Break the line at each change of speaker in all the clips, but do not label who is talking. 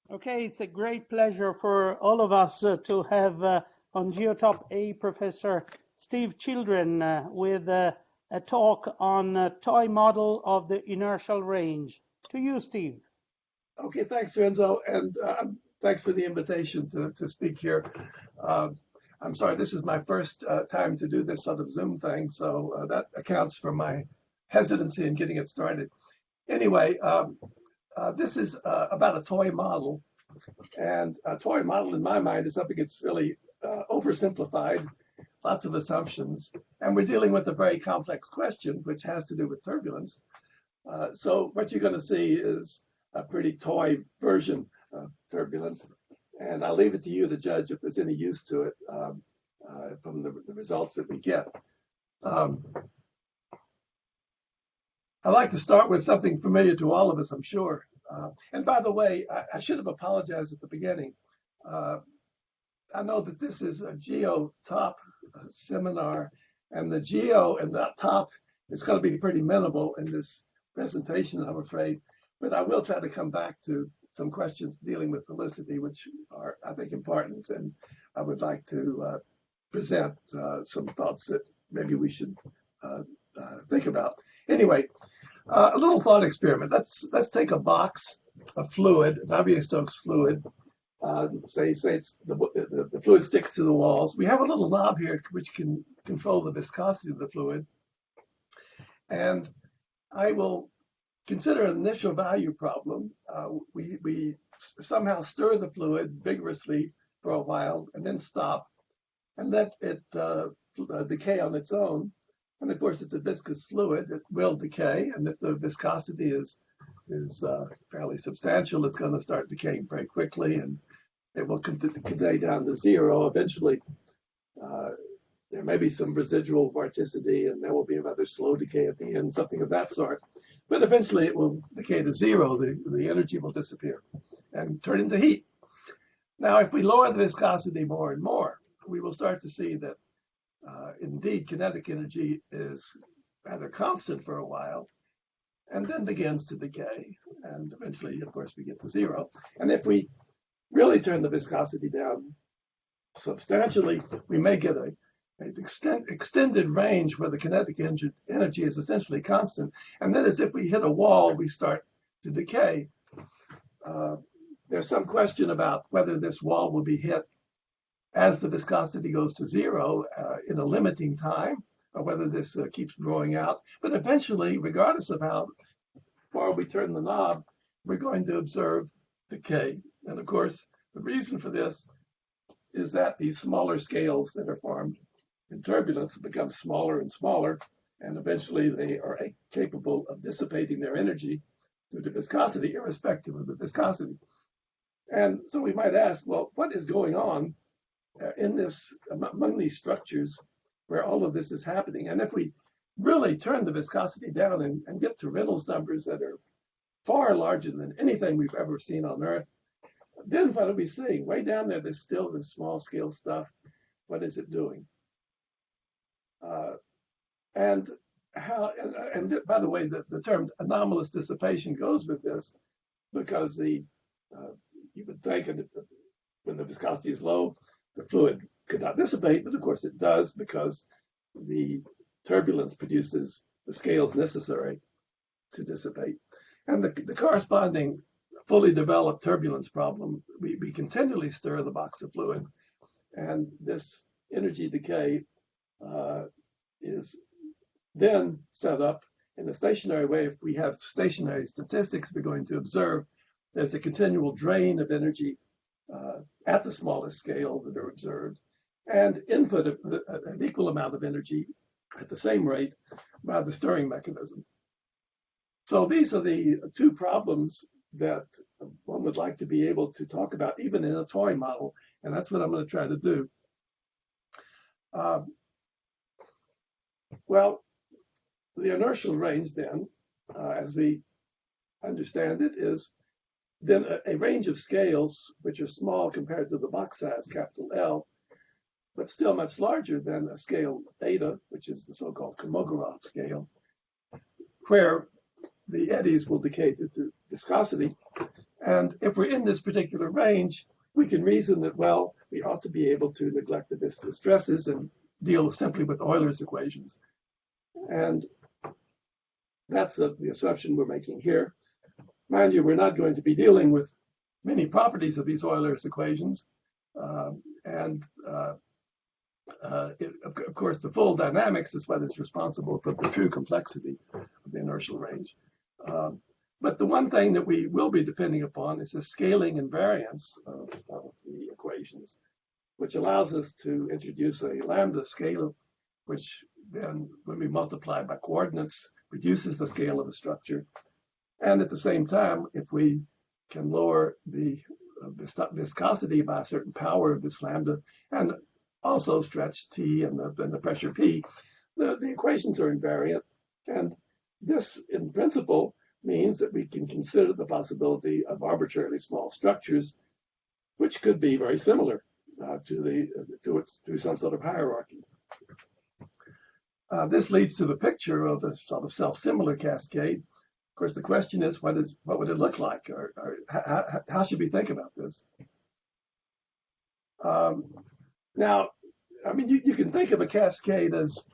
Okay, it's a great pleasure for all of us to have on Geotop A Professor Steve Children with a talk on toy model of the inertial range. To you, Steve.
Okay, thanks, Renzo, and thanks for the invitation to speak here. I'm sorry, this is my first time to do this sort of Zoom thing, so that accounts for my hesitancy in getting it started. Anyway, this is about a toy model, and a toy model in my mind is something that's really oversimplified, lots of assumptions, and we're dealing with a very complex question, which has to do with turbulence. So what you're going to see is a pretty toy version of turbulence, and I'll leave it to you to judge if there's any use to it from the results that we get. Um, I like to start with something familiar to all of us, I'm sure. And by the way, I should have apologized at the beginning. Uh, I know that this is a Geo Top seminar, and the Geo and the top is going to be pretty minimal in this presentation, I'm afraid. But I will try to come back to some questions dealing with felicity, which are, I think, important. And I would like to present some thoughts that maybe we should think about. Anyway, a little thought experiment. Let's take a box of fluid, an Navier-Stokes fluid. Say it's the fluid sticks to the walls. We have a little knob here which can control the viscosity of the fluid. And I will consider an initial value problem. We somehow stir the fluid vigorously for a while and then stop and let it decay on its own. And of course, it's a viscous fluid. It will decay. And if the viscosity is fairly substantial, it's going to start decaying very quickly, and it will decay down to zero eventually. There may be some residual vorticity, and there will be a rather slow decay at the end, something of that sort. But eventually it will decay to zero. The energy will disappear and turn into heat. Now, if we lower the viscosity more and more, we will start to see that indeed kinetic energy is rather constant for a while and then begins to decay. And eventually, of course, we get to zero. And if we really turn the viscosity down substantially, we may get an extended range where the kinetic energy is essentially constant. And then as if we hit a wall, we start to decay. There's some question about whether this wall will be hit as the viscosity goes to zero in a limiting time, or whether this keeps growing out. But eventually, regardless of how far we turn the knob, we're going to observe decay. And of course, the reason for this is that these smaller scales that are formed in turbulence become smaller and smaller, and eventually they are capable of dissipating their energy through the viscosity, irrespective of the viscosity. And so we might ask, well, what is going on in this, among these structures where all of this is happening? And if we really turn the viscosity down and get to Reynolds numbers that are far larger than anything we've ever seen on Earth, then what are we seeing? Way down there, there's still this small scale stuff. What is it doing? And by the way, the term anomalous dissipation goes with this, because you would think that when the viscosity is low, the fluid could not dissipate, but of course it does, because the turbulence produces the scales necessary to dissipate. And the corresponding fully developed turbulence problem, we continually stir the box of fluid, and this energy decay is then set up in a stationary way. If we have stationary statistics, we're going to observe there's a continual drain of energy at the smallest scale that are observed, and input of an equal amount of energy at the same rate by the stirring mechanism. So these are the two problems that one would like to be able to talk about, even in a toy model, and that's what I'm going to try to do. Well, the inertial range then, as we understand it, is then a range of scales which are small compared to the box size, capital L, but still much larger than a scale beta, which is the so-called Kolmogorov scale, where the eddies will decay to viscosity. And if we're in this particular range, we can reason that, well, we ought to be able to neglect the viscous stresses and deal simply with Euler's equations. And that's the assumption we're making here. Mind you, we're not going to be dealing with many properties of these Euler's equations. Of course, the full dynamics is what is responsible for the true complexity of the inertial range. But the one thing that we will be depending upon is the scaling invariance of the equations, which allows us to introduce a lambda scale, which then, when we multiply by coordinates, reduces the scale of a structure. And at the same time, if we can lower the viscosity by a certain power of this lambda, and also stretch T and the pressure P, the equations are invariant. And this, in principle, means that we can consider the possibility of arbitrarily small structures, which could be very similar to some sort of hierarchy. This leads to the picture of a sort of self-similar cascade. Of course, the question is, what would it look like, or how should we think about this? Now, I mean, you can think of a cascade as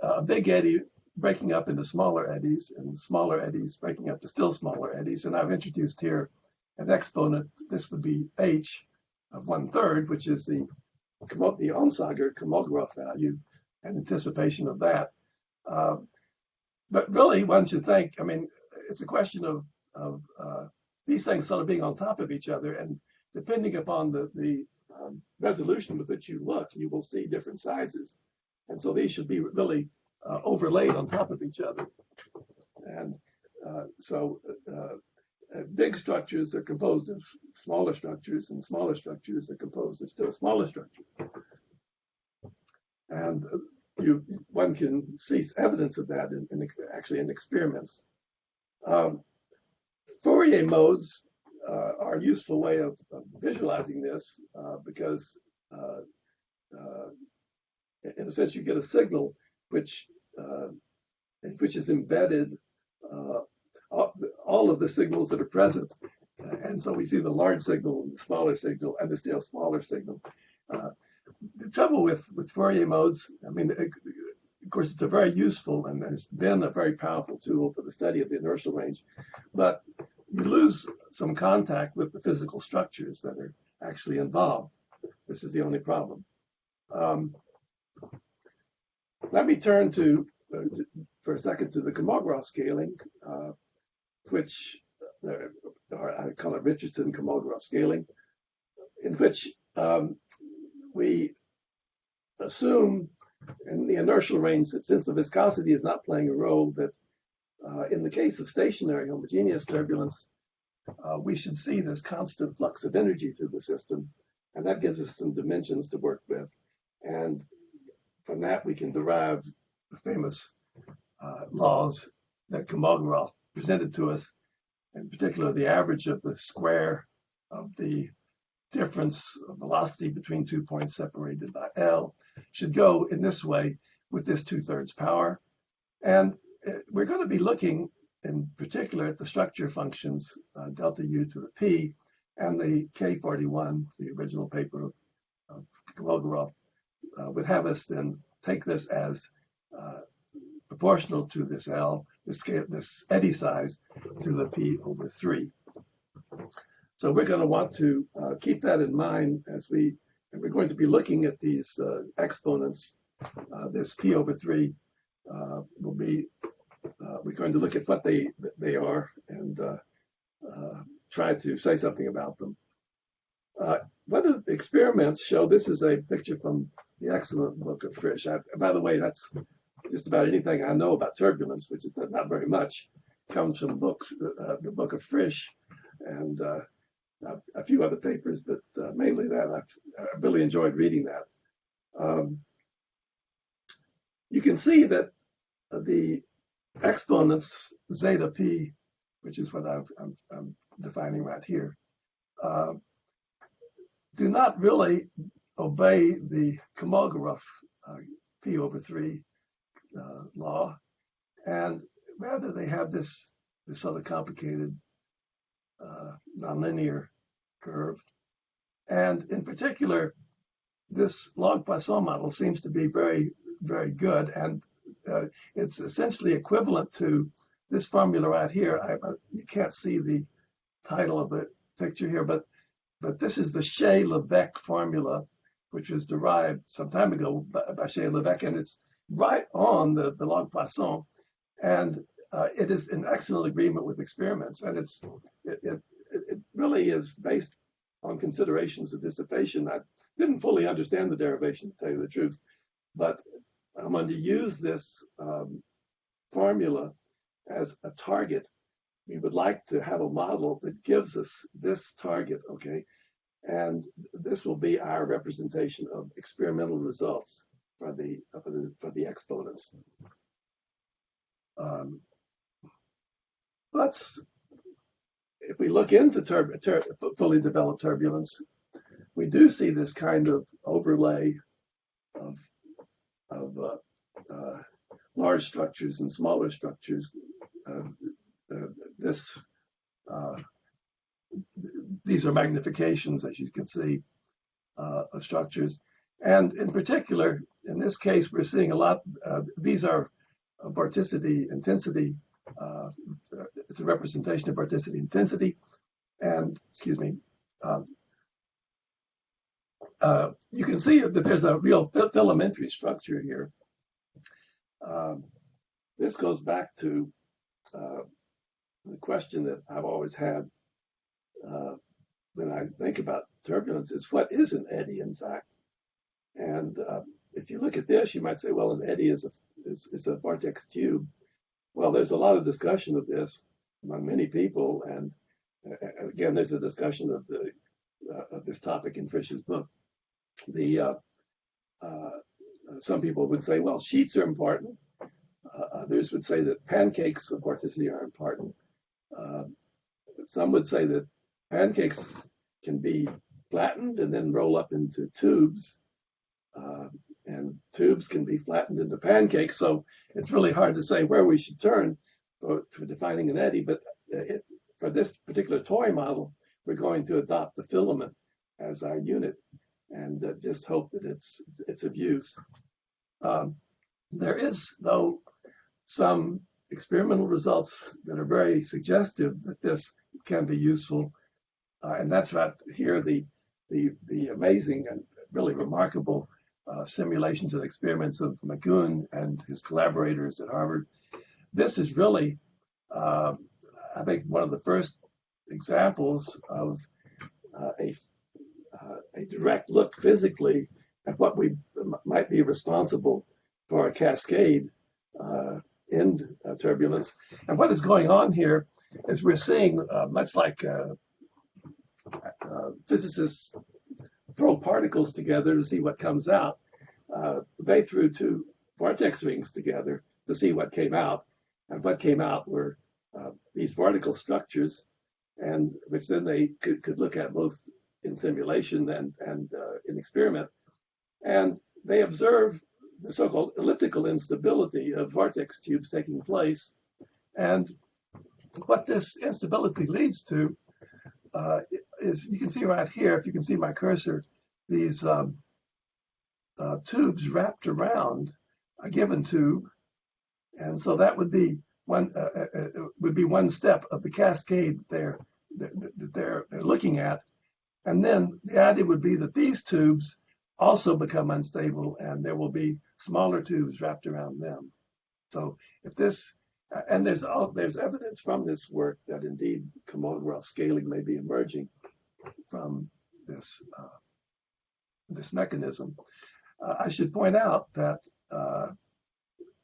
a big eddy breaking up into smaller eddies, and smaller eddies breaking up to still smaller eddies. And I've introduced here an exponent. This would be h of 1/3, which is the Onsager-Kolmogorov value, and anticipation of that. But really, one should think, I mean, it's a question of these things sort of being on top of each other, and depending upon the resolution with which you look, you will see different sizes. And so these should be really overlaid on top of each other. And so big structures are composed of smaller structures, and smaller structures are composed of still smaller structures. And one can see evidence of that actually in experiments. Fourier modes are a useful way of visualizing this because in a sense you get a signal which is embedded all of the signals that are present. And so we see the large signal, and the smaller signal, and the still smaller signal. The trouble with Fourier modes, I mean, of course, it's a very useful and it's been a very powerful tool for the study of the inertial range, but you lose some contact with the physical structures that are actually involved. This is the only problem. Let me turn for a second to the Kolmogorov scaling, which I call it Richardson-Kolmogorov scaling, in which we assume in the inertial range that since the viscosity is not playing a role, that in the case of stationary homogeneous turbulence, we should see this constant flux of energy through the system, and that gives us some dimensions to work with. And from that, we can derive the famous laws that Kolmogorov presented to us, in particular, the average of the square of the difference of velocity between 2 points separated by L should go in this way with this 2/3 power. And we're going to be looking in particular at the structure functions, delta U to the P, and the K41, the original paper of Kolmogorov, would have us then take this as proportional to this L, this eddy size, to the P over 3. So we're going to want to keep that in mind and we're going to be looking at these exponents. This P over 3 will be, we're going to look at what they are and try to say something about them. One of the experiments show, this is a picture from the excellent book of Frisch. By the way, that's just about anything I know about turbulence, which is not very much, comes from books, the book of Frisch, and a few other papers, but mainly that. I really enjoyed reading that. You can see that the exponents zeta p, which is what I'm defining right here, do not really obey the Kolmogorov P over 3 law, and rather they have this sort of complicated nonlinear curve. And in particular, this log Poisson model seems to be very, very good. And it's essentially equivalent to this formula right here. You can't see the title of the picture here, but this is the Shea-Levesque formula, which was derived some time ago by Shea-Levesque, and it's right on the log Poisson. And it is in excellent agreement with experiments. And it really is based on considerations of dissipation. I didn't fully understand the derivation, to tell you the truth, but I'm going to use this formula as a target. We would like to have a model that gives us this target, okay? And this will be our representation of experimental results for the exponents. If we look into fully developed turbulence, we do see this kind of overlay of large structures and smaller structures. These are magnifications, as you can see, of structures. And in particular, in this case, we're seeing a lot, these are vorticity intensity. It's a representation of vorticity intensity. And, excuse me, you can see that there's a real filamentary structure here. This goes back to the question that I've always had when I think about turbulence is, what is an eddy, in fact? And if you look at this, you might say, well, an eddy is a vortex tube. Well, there's a lot of discussion of this among many people, and again, there's a discussion of this topic in Frisch's book. Some people would say, well, sheets are important. Others would say that pancakes of vorticity are important. Some would say that pancakes can be flattened and then roll up into tubes, and tubes can be flattened into pancakes. So it's really hard to say where we should turn for defining an eddy. But for this particular toy model, we're going to adopt the filament as our unit, and just hope that it's of use. There is, though, some experimental results that are very suggestive that this can be useful, and that's right here, the amazing and really remarkable simulations and experiments of McGoon and his collaborators at Harvard. This is really, I think, one of the first examples of a direct look physically at what we might be responsible for a cascade in turbulence. And what is going on here is we're seeing, much like physicists throw particles together to see what comes out, they threw two vortex rings together to see what came out. And what came out were these vertical structures, and which then they could look at both in simulation and in experiment. And they observe the so-called elliptical instability of vortex tubes taking place. And what this instability leads to is, you can see right here, if you can see my cursor, these tubes wrapped around a given tube. And so that would be one step of the cascade that they're looking at. And then the idea would be that these tubes also become unstable, and there will be smaller tubes wrapped around them. So if this, and there's evidence from this work that indeed Kolmogorov scaling may be emerging from this mechanism. I should point out that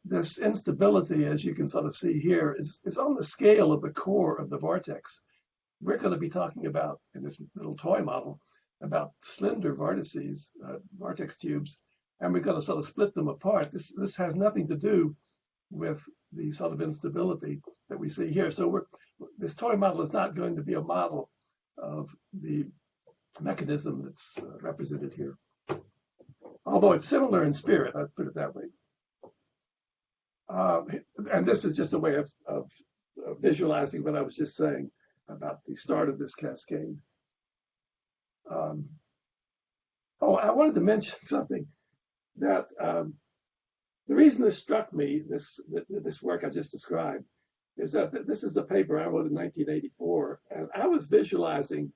this instability, as you can sort of see here, is on the scale of the core of the vortex. We're going to be talking about, in this little toy model, about slender vortices, vortex tubes, and we're going to sort of split them apart. This has nothing to do with the sort of instability that we see here. So this toy model is not going to be a model of the mechanism that's represented here, although it's similar in spirit, I'd put it that way. And this is just a way of visualizing what I was just saying. about the start of this cascade. Oh, I wanted to mention something that the reason this struck me, this work I just described, is that this is a paper I wrote in 1984, and I was visualizing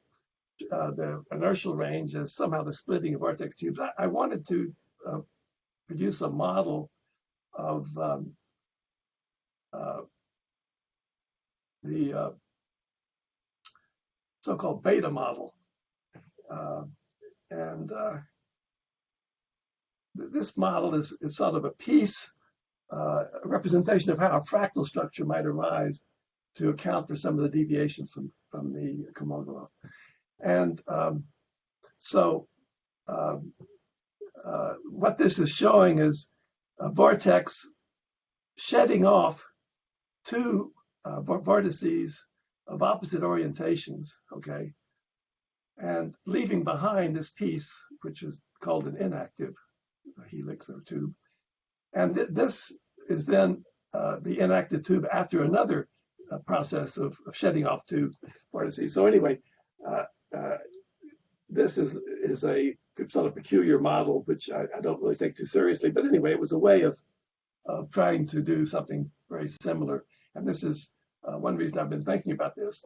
the inertial range as somehow the splitting of vortex tubes. I wanted to produce a model of the so-called beta model. And this model is sort of a piece, a representation of how a fractal structure might arise to account for some of the deviations from the Kolmogorov. And so what this is showing is a vortex shedding off two vortices of opposite orientations, okay, and leaving behind this piece, which is called an inactive helix or tube. And this is then the inactive tube after another process of shedding off two vortices. So anyway, this is a sort of peculiar model, which I don't really take too seriously. But anyway, it was a way of trying to do something very similar. And this is one reason I've been thinking about this.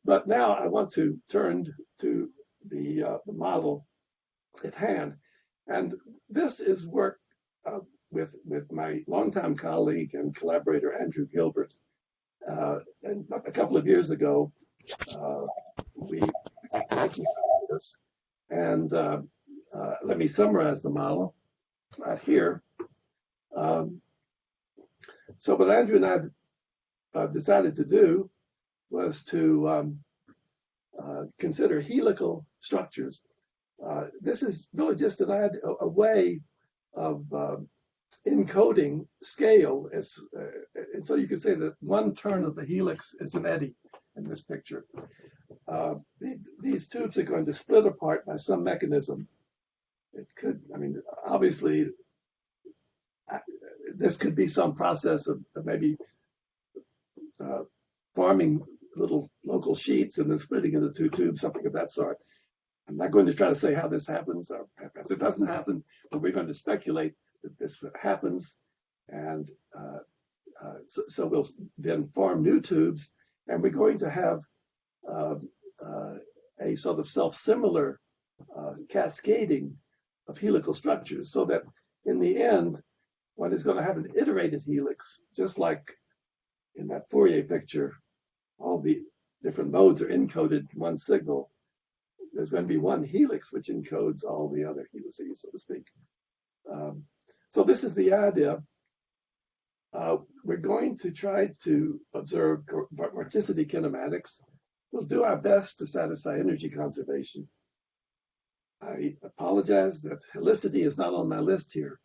But now I want to turn to the model at hand. And this is work with my longtime colleague and collaborator, Andrew Gilbert. And a couple of years ago, we began thinking about this. And let me summarize the model right here. So what Andrew and I decided to do was to consider helical structures. This is really just a way of encoding scale. And so you could say that one turn of the helix is an eddy in this picture. These tubes are going to split apart by some mechanism. It could, I mean, obviously, this could be some process of maybe forming little local sheets and then splitting into two tubes, something of that sort. I'm not going to try to say how this happens, or perhaps it doesn't happen, but we're going to speculate that this happens. And so we'll then form new tubes, and we're going to have a sort of self-similar cascading of helical structures, so that in the end, one is going to have an iterated helix, just like in that Fourier picture, all the different modes are encoded in one signal. There's going to be one helix which encodes all the other helices, so to speak. So this is the idea. We're going to try to observe vorticity kinematics. We'll do our best to satisfy energy conservation. I apologize that helicity is not on my list here,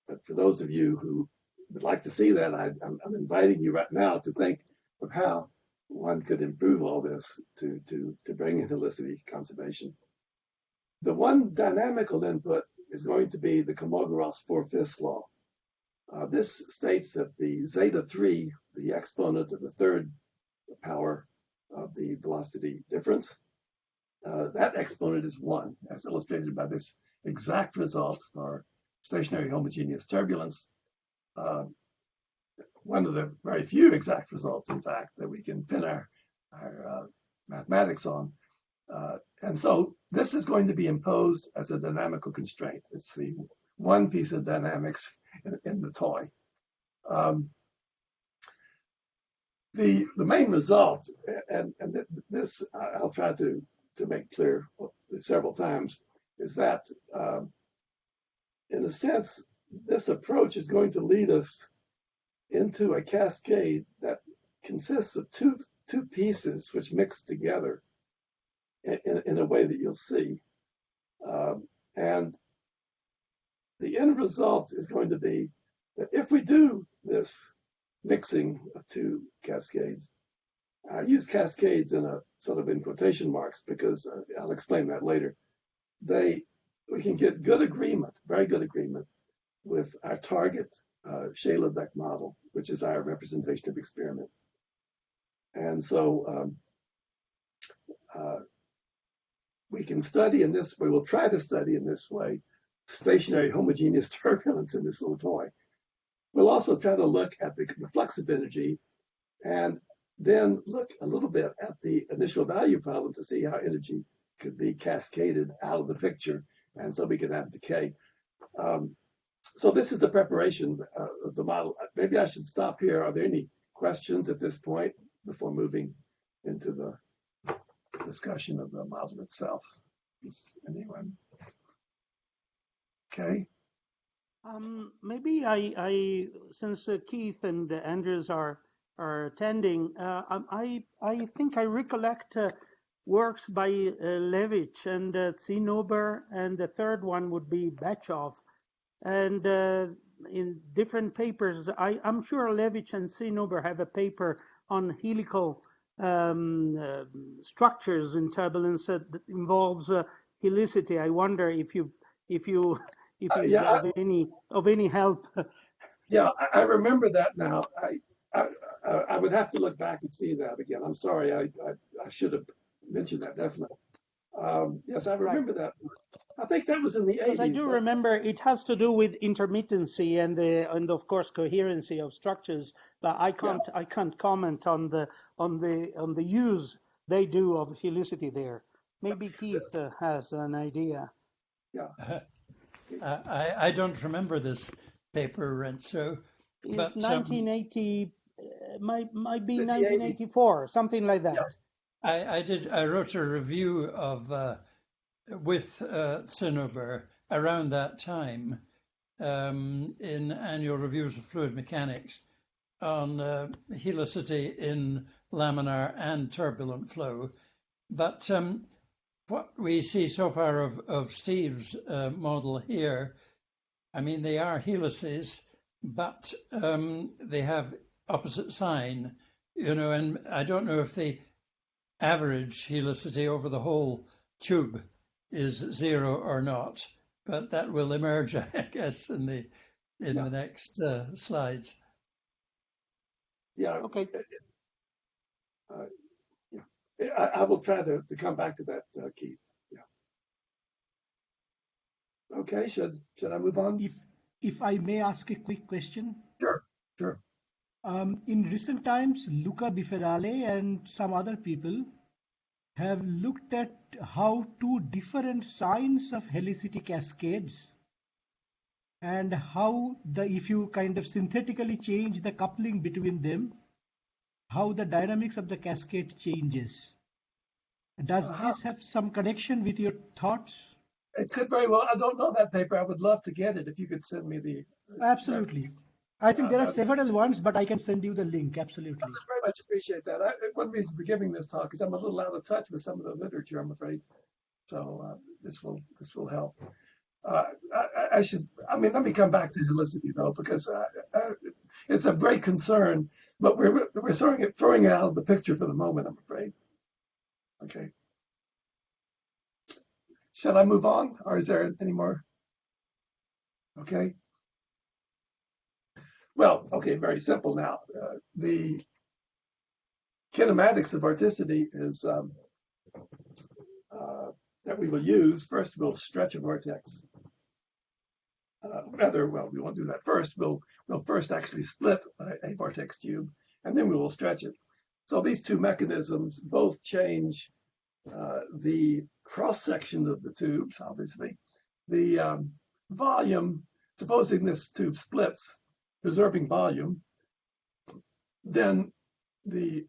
but for those of you who would like to see that, I'm inviting you right now to think of how one could improve all this to bring in helicity conservation. The one dynamical input is going to be the Kolmogorov's 4/5 law. This states that the zeta-3, the exponent of the third power of the velocity difference, that exponent is 1, as illustrated by this exact result for stationary homogeneous turbulence. One of the very few exact results, in fact, that we can pin our mathematics on. And so this is going to be imposed as a dynamical constraint. It's the one piece of dynamics in the toy. The main result, and this I'll try to make clear several times, is that in a sense, this approach is going to lead us into a cascade that consists of two pieces which mix together in a way that you'll see. And the end result is going to be that if we do this mixing of two cascades, I use cascades in a sort of in quotation marks because I'll explain that later. We can get good agreement, very good agreement, with our target Shayla-Beck model, which is our representation of experiment. And so we can study in this way, we'll try to study in this way, stationary homogeneous turbulence in this little toy. We'll also try to look at the flux of energy and then look a little bit at the initial value problem to see how energy could be cascaded out of the picture. And so we can have decay. So this is the preparation of the model. Maybe I should stop here. Are there any questions at this point before moving into the discussion of the model itself? Is anyone? Okay.
Maybe I since Keith and Andrews are attending, I think I recollect works by Levitch and Zinnober, and the third one would be Batchov. And in different papers, I'm sure Levitch and Zinnober have a paper on helical structures in turbulence that involves helicity. I wonder if it's of any help.
Yeah, I remember that now. I would have to look back and see that again. I'm sorry, I should have mentioned that definitely. Yes, I remember that. I think that was in the 80s.
I do remember it has to do with intermittency and of course coherency of structures. But I can't comment on the use they do of helicity there. Maybe Keith has an idea.
Yeah.
I don't remember this paper, Renzo.
It's 1980, might be 1984, something like that.
Yeah. I wrote a review of with Zinnober around that time in Annual Reviews of Fluid Mechanics on helicity in laminar and turbulent flow. But what we see so far of Steve's model here, I mean, they are helices, but they have opposite sign, and I don't know if the average helicity over the whole tube is 0 or not, but that will emerge, I guess, in the next slides.
Yeah.
Okay.
I will try to come back to that, Keith. Yeah. Okay. Should I move on?
If I may ask a quick question.
Sure.
In recent times, Luca Bifedale and some other people have looked at how two different signs of helicity cascades and how if you kind of synthetically change the coupling between them, how the dynamics of the cascade changes. Does this have some connection with your thoughts?
It could very well. I don't know that paper. I would love to get it if you could send me the.
Absolutely. I think there are several ones, but I can send you the link. Absolutely.
I very much appreciate that. One reason for giving this talk is I'm a little out of touch with some of the literature, I'm afraid. So this will help. Let me come back to helicity though, because it's a great concern, but we're throwing it out of the picture for the moment, I'm afraid. Okay. Shall I move on, or is there any more? Okay. Well, okay, very simple now. The kinematics of vorticity is that we will use. First, we'll stretch a vortex. We won't do that first. We'll first actually split a vortex tube, and then we will stretch it. So these two mechanisms both change the cross-section of the tubes, obviously. The volume, supposing this tube splits, preserving volume, then the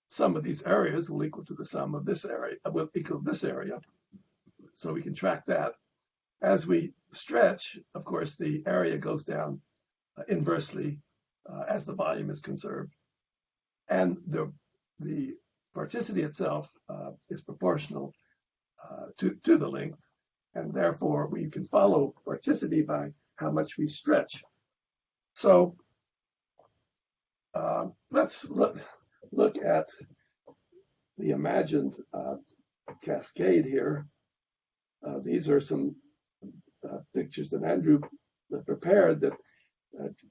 sum of these areas will equal to the sum of this area, will equal this area. So we can track that. As we stretch, of course, the area goes down inversely as the volume is conserved. And the vorticity itself is proportional to the length. And therefore, we can follow vorticity by how much we stretch. So let's look at the imagined cascade here. These are some pictures that Andrew prepared that,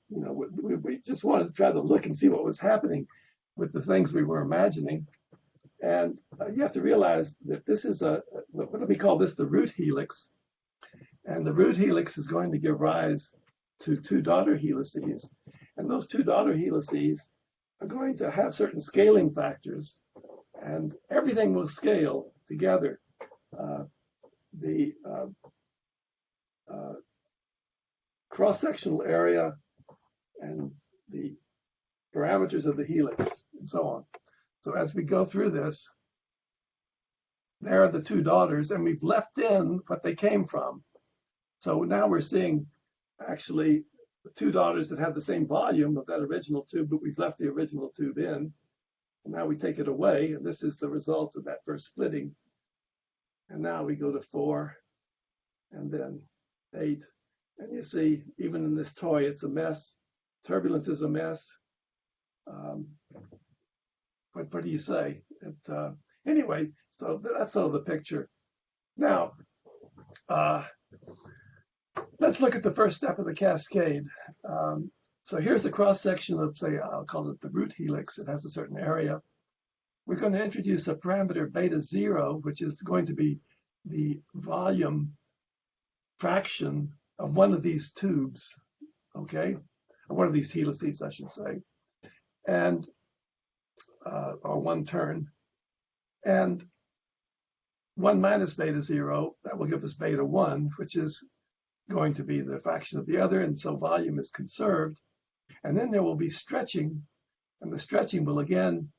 we just wanted to try to look and see what was happening with the things we were imagining. And you have to realize that this is what we call this the root helix. And the root helix is going to give rise to two daughter helices. And those two daughter helices are going to have certain scaling factors, and everything will scale together. The cross-sectional area and the parameters of the helix and so on. So as we go through this, there are the two daughters, and we've left in what they came from. So now we're seeing actually the two daughters that have the same volume of that original tube, but we've left the original tube in. And now we take it away, and this is the result of that first splitting. And now we go to 4, and then 8. And you see, even in this toy, it's a mess. Turbulence is a mess. What do you say? Anyway, so that's sort of the picture. Now, let's look at the first step of the cascade. So here's the cross-section of, say, I'll call it the root helix. It has a certain area. We're going to introduce a parameter beta 0, which is going to be the volume fraction of one of these tubes, okay? Or one of these helices, I should say, and or one turn. And 1 minus beta 0, that will give us beta 1, which is going to be the fraction of the other, and so volume is conserved. And then there will be stretching, and the stretching will again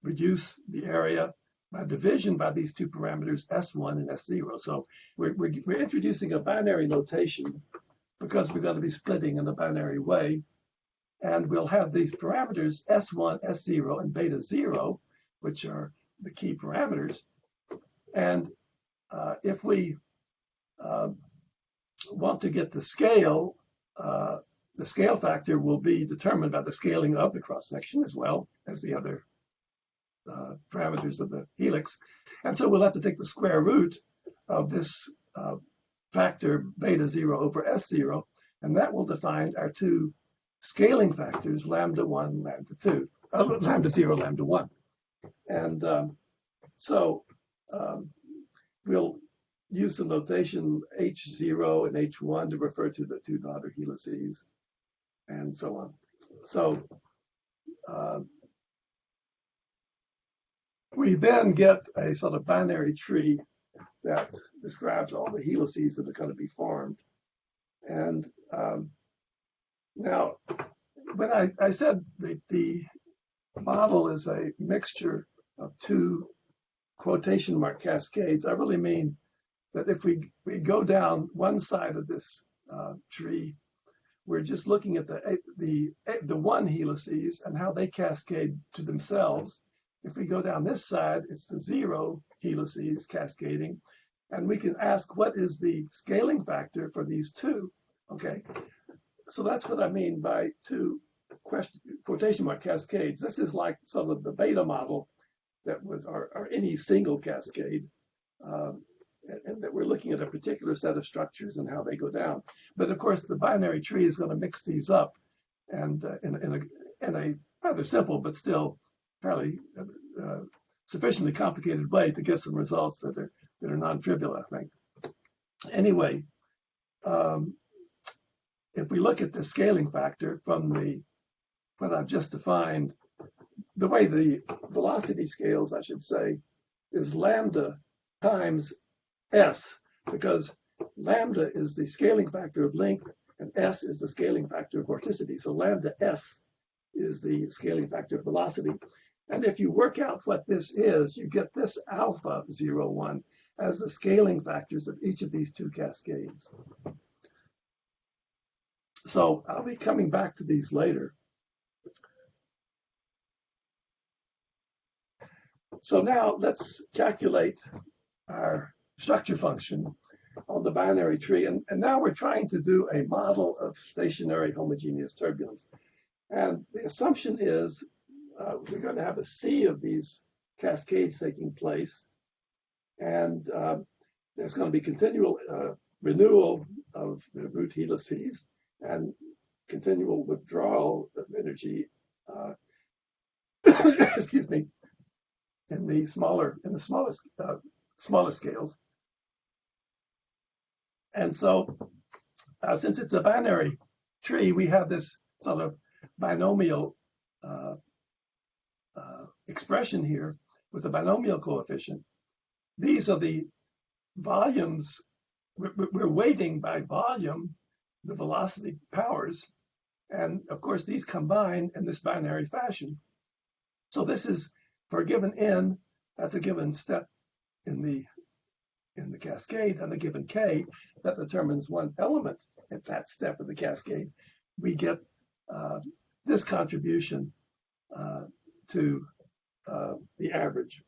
reduce the area by division by these two parameters, S1 and S0. So we're introducing a binary notation because we're going to be splitting in a binary way. And we'll have these parameters, S1, S0, and beta 0, which are the key parameters. And if we want to get the scale factor will be determined by the scaling of the cross-section as well as the other parameters of the helix. And so we'll have to take the square root of this factor beta 0 over S0, and that will define our two scaling factors, lambda 1, lambda 2, lambda 0, lambda 1. And so we'll use the notation H0 and H1 to refer to the two daughter helices and so on. So we then get a sort of binary tree that describes all the helices that are going to be formed. And now, when I said that the model is a mixture of two quotation mark cascades, I really mean that if we go down one side of this tree, we're just looking at the one helices and how they cascade to themselves. If we go down this side, it's the 0 helices cascading, and we can ask what is the scaling factor for these two. Okay, so that's what I mean by two quotation mark cascades. This is like some of the beta model that was or any single cascade. And that we're looking at a particular set of structures and how they go down. But of course, the binary tree is going to mix these up, and in a rather simple but still fairly sufficiently complicated way to get some results that are non-trivial, I think. Anyway, if we look at the scaling factor from what I've just defined, the way the velocity scales, I should say, is lambda times S, because lambda is the scaling factor of length and S is the scaling factor of vorticity. So lambda S is the scaling factor of velocity. And if you work out what this is, you get this alpha 0, 1 as the scaling factors of each of these two cascades. So I'll be coming back to these later. So now let's calculate our structure function on the binary tree. And now we're trying to do a model of stationary homogeneous turbulence. And the assumption is we're going to have a sea of these cascades taking place. And there's going to be continual renewal of the root helices and continual withdrawal of energy, excuse me, in the smaller scales. And so since it's a binary tree, we have this sort of binomial expression here with a binomial coefficient. These are the volumes. We're weighting by volume the velocity powers. And of course, these combine in this binary fashion. So this is for a given n, that's a given step in the cascade, and a given k that determines one element at that step of the cascade. We get this contribution to the average.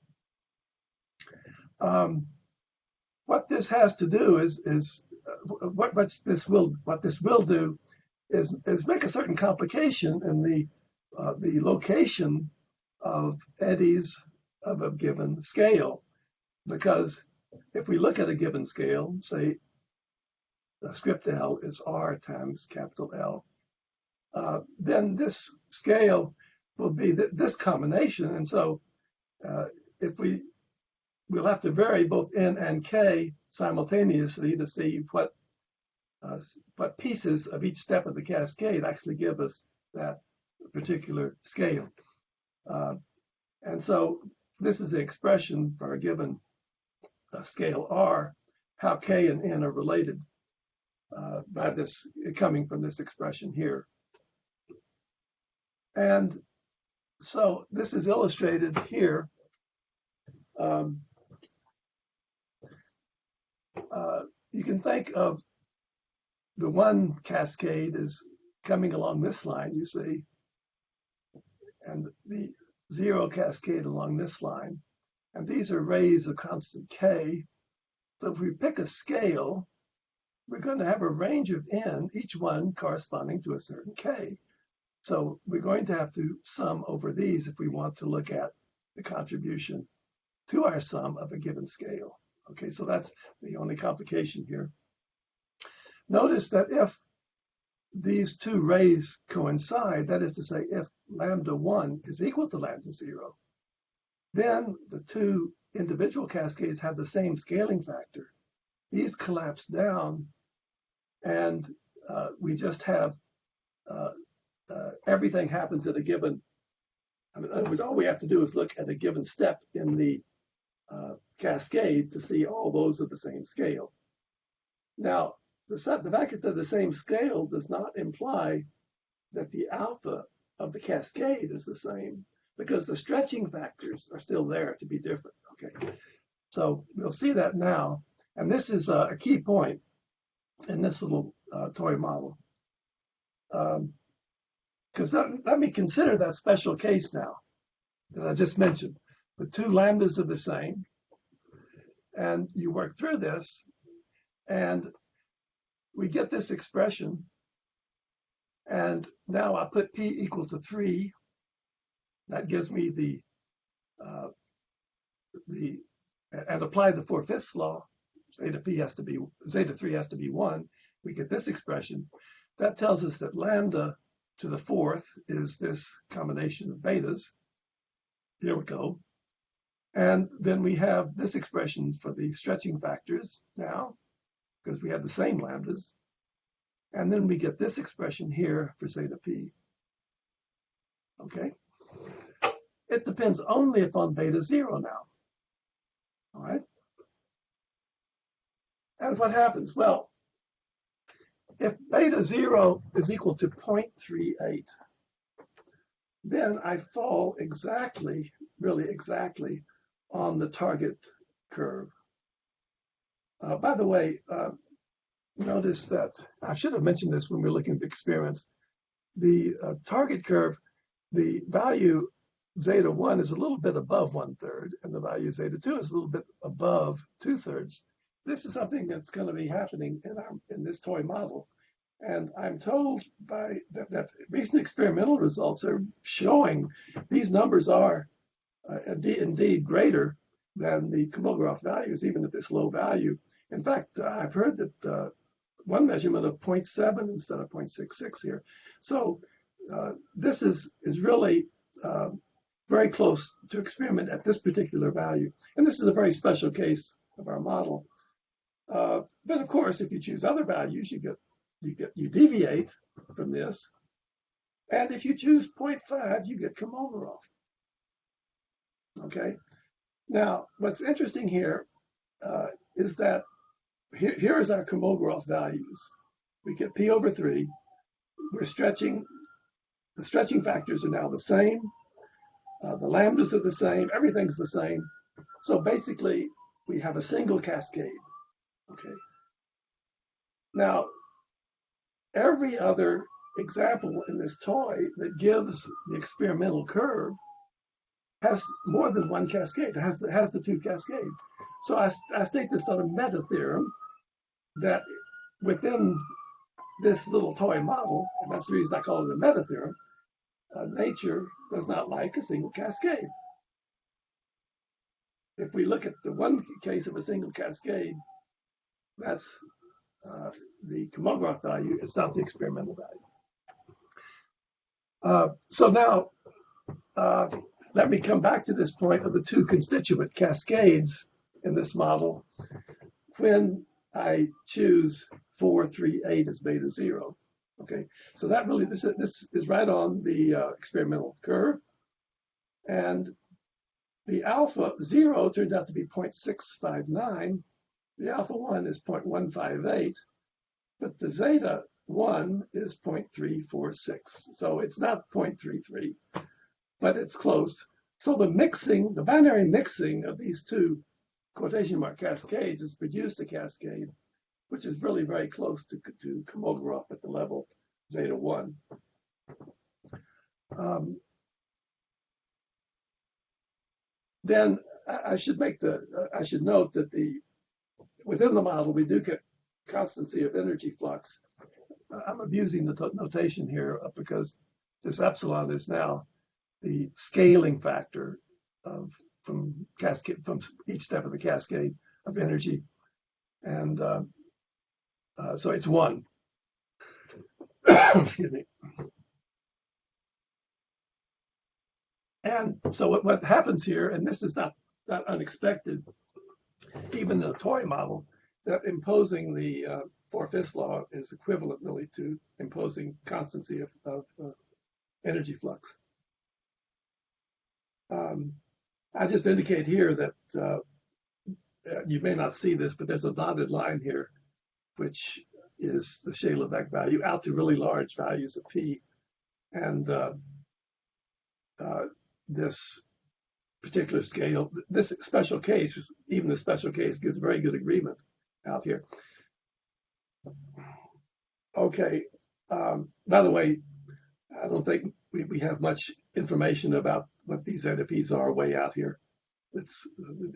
What this has to do is what this will do is make a certain complication in the location of eddies of a given scale, because if we look at a given scale, say the script L is R times capital L, then this scale will be this combination, and so if we'll have to vary both n and k simultaneously to see what pieces of each step of the cascade actually give us that particular scale. And so this is the expression for a given scale R, how k and n are related by this, coming from this expression here. And so this is illustrated here. You can think of the one cascade is coming along this line, you see, and the zero cascade along this line. And these are rays of constant k. So if we pick a scale, we're going to have a range of n, each one corresponding to a certain k. So we're going to have to sum over these if we want to look at the contribution to our sum of a given scale. Okay, so that's the only complication here. Notice that if these two rays coincide, that is to say, if lambda 1 is equal to lambda 0, then the two individual cascades have the same scaling factor. These collapse down, and we just have everything happens at a given. In other words, all we have to do is look at a given step in the cascade to see all those of the same scale. Now, the fact that they're the same scale does not imply that the alpha of the cascade is the same, because the stretching factors are still there to be different. Okay, so we'll see that now, and this is a key point in this little toy model. Because let me consider that special case now that I just mentioned. The two lambdas are the same, and you work through this, and we get this expression, and now I put p equal to 3. That gives me and apply the 4/5 law. Zeta 3 has to be 1. We get this expression. That tells us that lambda to the 4th is this combination of betas. Here we go. And then we have this expression for the stretching factors now, because we have the same lambdas. And then we get this expression here for zeta p. Okay? It depends only upon beta 0 now. All right? And what happens? Well, if beta 0 is equal to 0.38, then I fall exactly, really exactly, on the target curve. By the way, notice that I should have mentioned this when we were looking at the experiments. The target curve, the value zeta 1 is a little bit above 1/3, and the value zeta 2 is a little bit above 2/3. This is something that's going to be happening in this toy model. And I'm told that recent experimental results are showing these numbers are indeed greater than the Kolmogorov values, even at this low value. In fact, I've heard that one measurement of 0.7 instead of 0.66 here. So this is really very close to experiment at this particular value. And this is a very special case of our model. But of course, if you choose other values, you deviate from this. And if you choose 0.5, you get Kolmogorov. Okay. Now, what's interesting here is that here is our Kolmogorov values. We get P over 3. We're stretching. The stretching factors are now the same. The lambdas are the same. Everything's the same. So basically, we have a single cascade. Okay. Now, every other example in this toy that gives the experimental curve has more than one cascade. It has the two cascade. So I state this on a meta theorem that within this little toy model, and that's the reason I call it a meta theorem, nature does not like a single cascade. If we look at the one case of a single cascade, that's the Kolmogorov value. It's not the experimental value. So now, let me come back to this point of the two constituent cascades in this model when I choose 4, 3, 8 as beta 0. Okay, so that really, this is right on the experimental curve. And the alpha 0 turns out to be 0.659. The alpha 1 is 0.158, but the zeta 1 is 0.346. So it's not 0.33, but it's close. So the binary mixing of these two quotation mark cascades has produced a cascade which is really very close to Kolmogorov at the level zeta 1. Then I should note that within the model we do get constancy of energy flux. I'm abusing the notation here because this epsilon is now the scaling factor from each step of the cascade of energy, and so it's 1. Excuse me. And so what happens here, and this is not unexpected, even in a toy model, that imposing the 4/5 law is equivalent really to imposing constancy of energy flux. I just indicate here that you may not see this, but there's a dotted line here, which is the Shalev value out to really large values of P. And this particular scale, this special case, even the special case gives very good agreement out here. Okay, by the way, I don't think we have much information about what these zeta P's are way out here.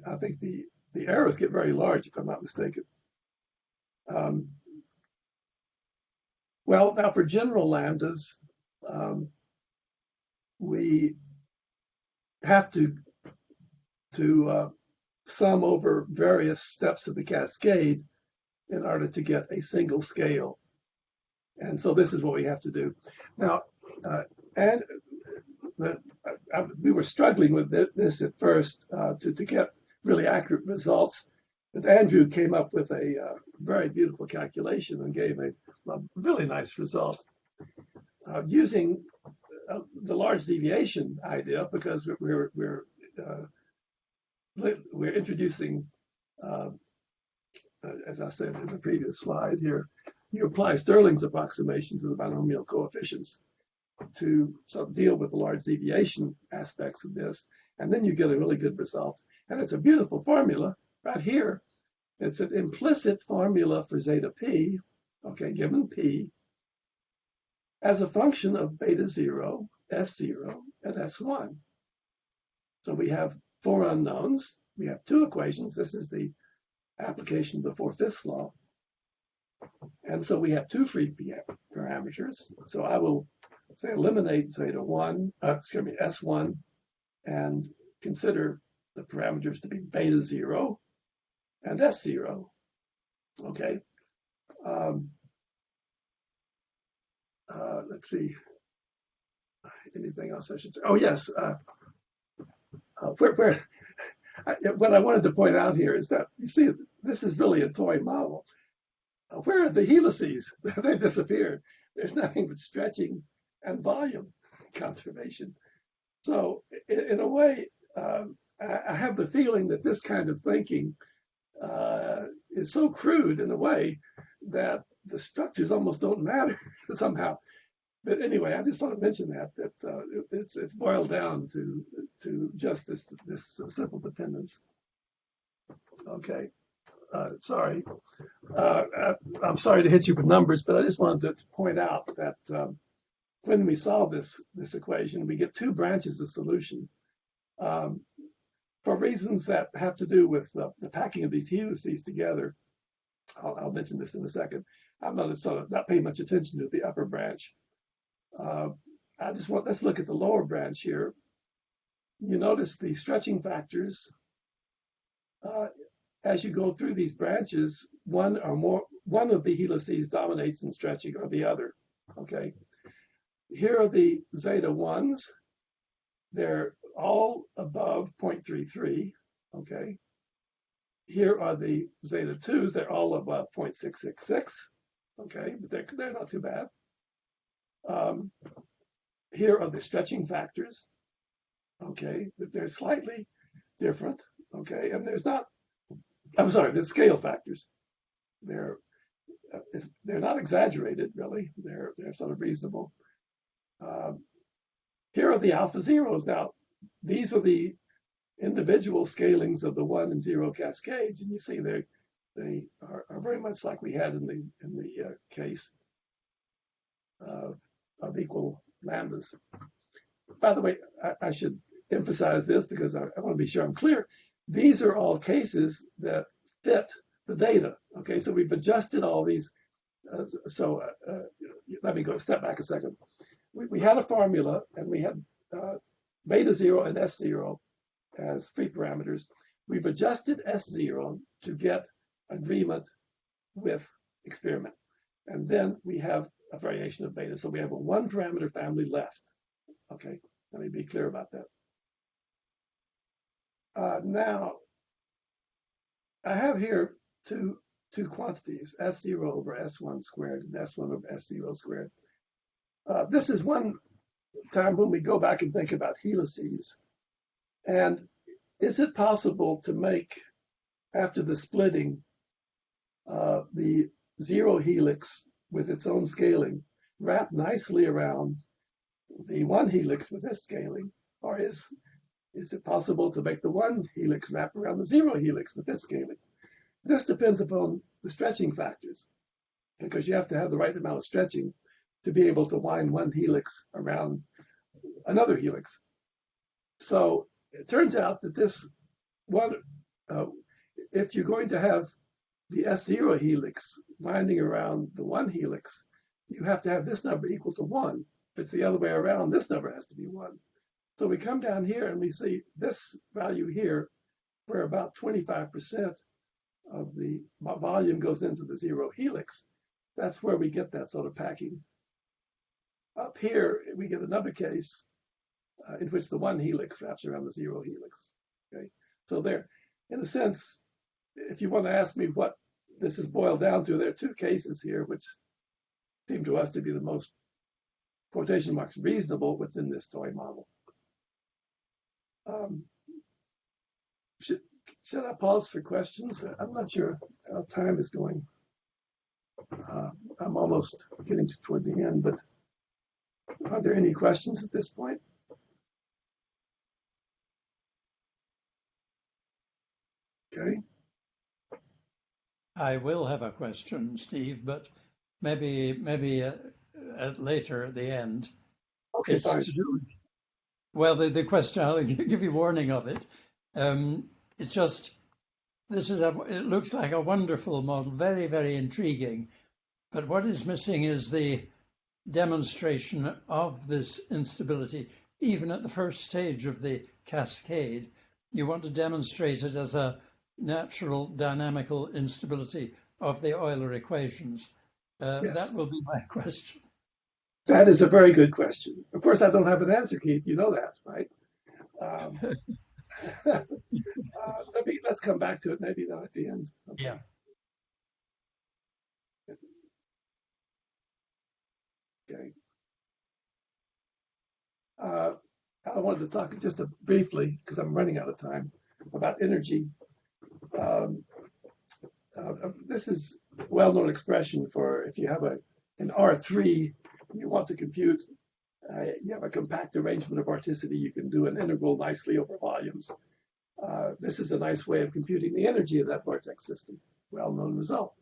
I think the arrows get very large, if I'm not mistaken. Well, now for general lambdas, we have to sum over various steps of the cascade in order to get a single scale. And so this is what we have to do. Now, we were struggling with this at first to get really accurate results. But Andrew came up with a very beautiful calculation and gave a really nice result using the large deviation idea, because we're introducing, as I said in the previous slide here, you apply Stirling's approximation to the binomial coefficients to sort of deal with the large deviation aspects of this, and then you get a really good result. And it's a beautiful formula right here. It's an implicit formula for zeta P, okay, given P, as a function of beta 0, S0, and S1. So we have 4 unknowns. We have 2 equations. This is the application of the 4/5 law. And so we have 2 free parameters. So I will say eliminate S1, and consider the parameters to be beta 0 and S0. Okay. Let's see. Anything else I should say? Oh, yes. what I wanted to point out here is that, you see, this is really a toy model. Where are the helices? They've disappeared. There's nothing but stretching and volume conservation. So in a way, I have the feeling that this kind of thinking is so crude in a way that the structures almost don't matter somehow. But anyway, I just want to mention that it's boiled down to just this simple dependence. Okay, sorry. I'm sorry to hit you with numbers, but I just wanted to point out that when we solve this equation, we get two branches of solution for reasons that have to do with the packing of these helices together. I'll mention this in a second. I'm not paying much attention to the upper branch. Let's look at the lower branch here. You notice the stretching factors. As you go through these branches, one of the helices dominates in stretching or the other, okay? Here are the zeta 1s. They're all above 0.33, okay? Here are the zeta 2s. They're all above 0.666, okay? But they're not too bad. Here are the stretching factors, okay? But they're slightly different, okay? And the scale factors. They're not exaggerated, really. They're sort of reasonable. Here are the alpha zeros. Now, these are the individual scalings of the 1 and 0 cascades, and you see they are very much like we had in the case of equal lambdas. By the way, I should emphasize this because I want to be sure I'm clear. These are all cases that fit the data. Okay, so we've adjusted all these. Let me go step back a second. We had a formula, and we had beta 0 and S0 as free parameters. We've adjusted S0 to get agreement with experiment. And then we have a variation of beta. So we have a one parameter family left. Okay, let me be clear about that. Now, I have here two quantities, S0 over S1 squared and S1 over S0 squared. This is one time when we go back and think about helices. And is it possible to make, after the splitting, the 0 helix with its own scaling wrap nicely around the 1 helix with this scaling? Or is it possible to make the 1 helix wrap around the 0 helix with its scaling? This depends upon the stretching factors, because you have to have the right amount of stretching to be able to wind 1 helix around another helix. So it turns out that this one, if you're going to have the S0 helix winding around the 1 helix, you have to have this number equal to 1. If it's the other way around, this number has to be 1. So we come down here and we see this value here, where about 25% of the volume goes into the 0 helix. That's where we get that sort of packing. Up here, we get another case in which the 1 helix wraps around the 0 helix. Okay, so there, in a sense, if you want to ask me what this is boiled down to, there are two cases here which seem to us to be the most, quotation marks, reasonable within this toy model. Should I pause for questions? I'm not sure how time is going. I'm almost getting toward the end, but are there any questions at this point? Okay.
I will have a question, Steve, but maybe later at the end.
Okay, fine.
Well, the question, I'll give you warning of it. It's just, it looks like a wonderful model, very, very intriguing. But what is missing is the demonstration of this instability, even at the first stage of the cascade. You want to demonstrate it as a natural dynamical instability of the Euler equations.
Yes.
That will be my question.
That is a very good question. Of course, I don't have an answer, Keith. You know that, right? Let's come back to it maybe though at the end. Okay.
Yeah.
Okay. I wanted to talk just briefly, because I'm running out of time, about energy. Um, this is a well-known expression for if you have an R3, you want to compute, you have a compact arrangement of vorticity, you can do an integral nicely over volumes. This is a nice way of computing the energy of that vortex system. Well-known result.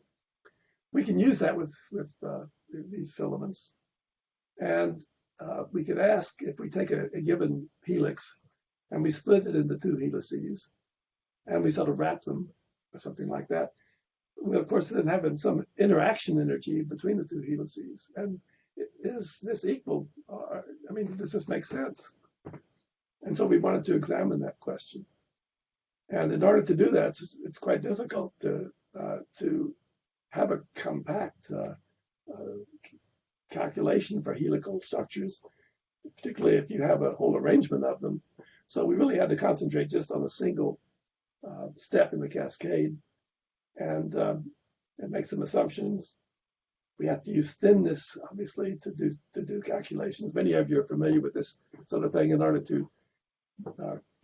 We can use that with these filaments. And we could ask if we take a given helix and we split it into two helices and we sort of wrap them or something like that. We, of course, then have some interaction energy between the two helices. And is this equal? Does this make sense? And so we wanted to examine that question. And in order to do that, it's quite difficult to have a compact calculation for helical structures, particularly if you have a whole arrangement of them. So we really had to concentrate just on a single step in the cascade and make some assumptions. We have to use thinness, obviously, to do calculations. Many of you are familiar with this sort of thing in order to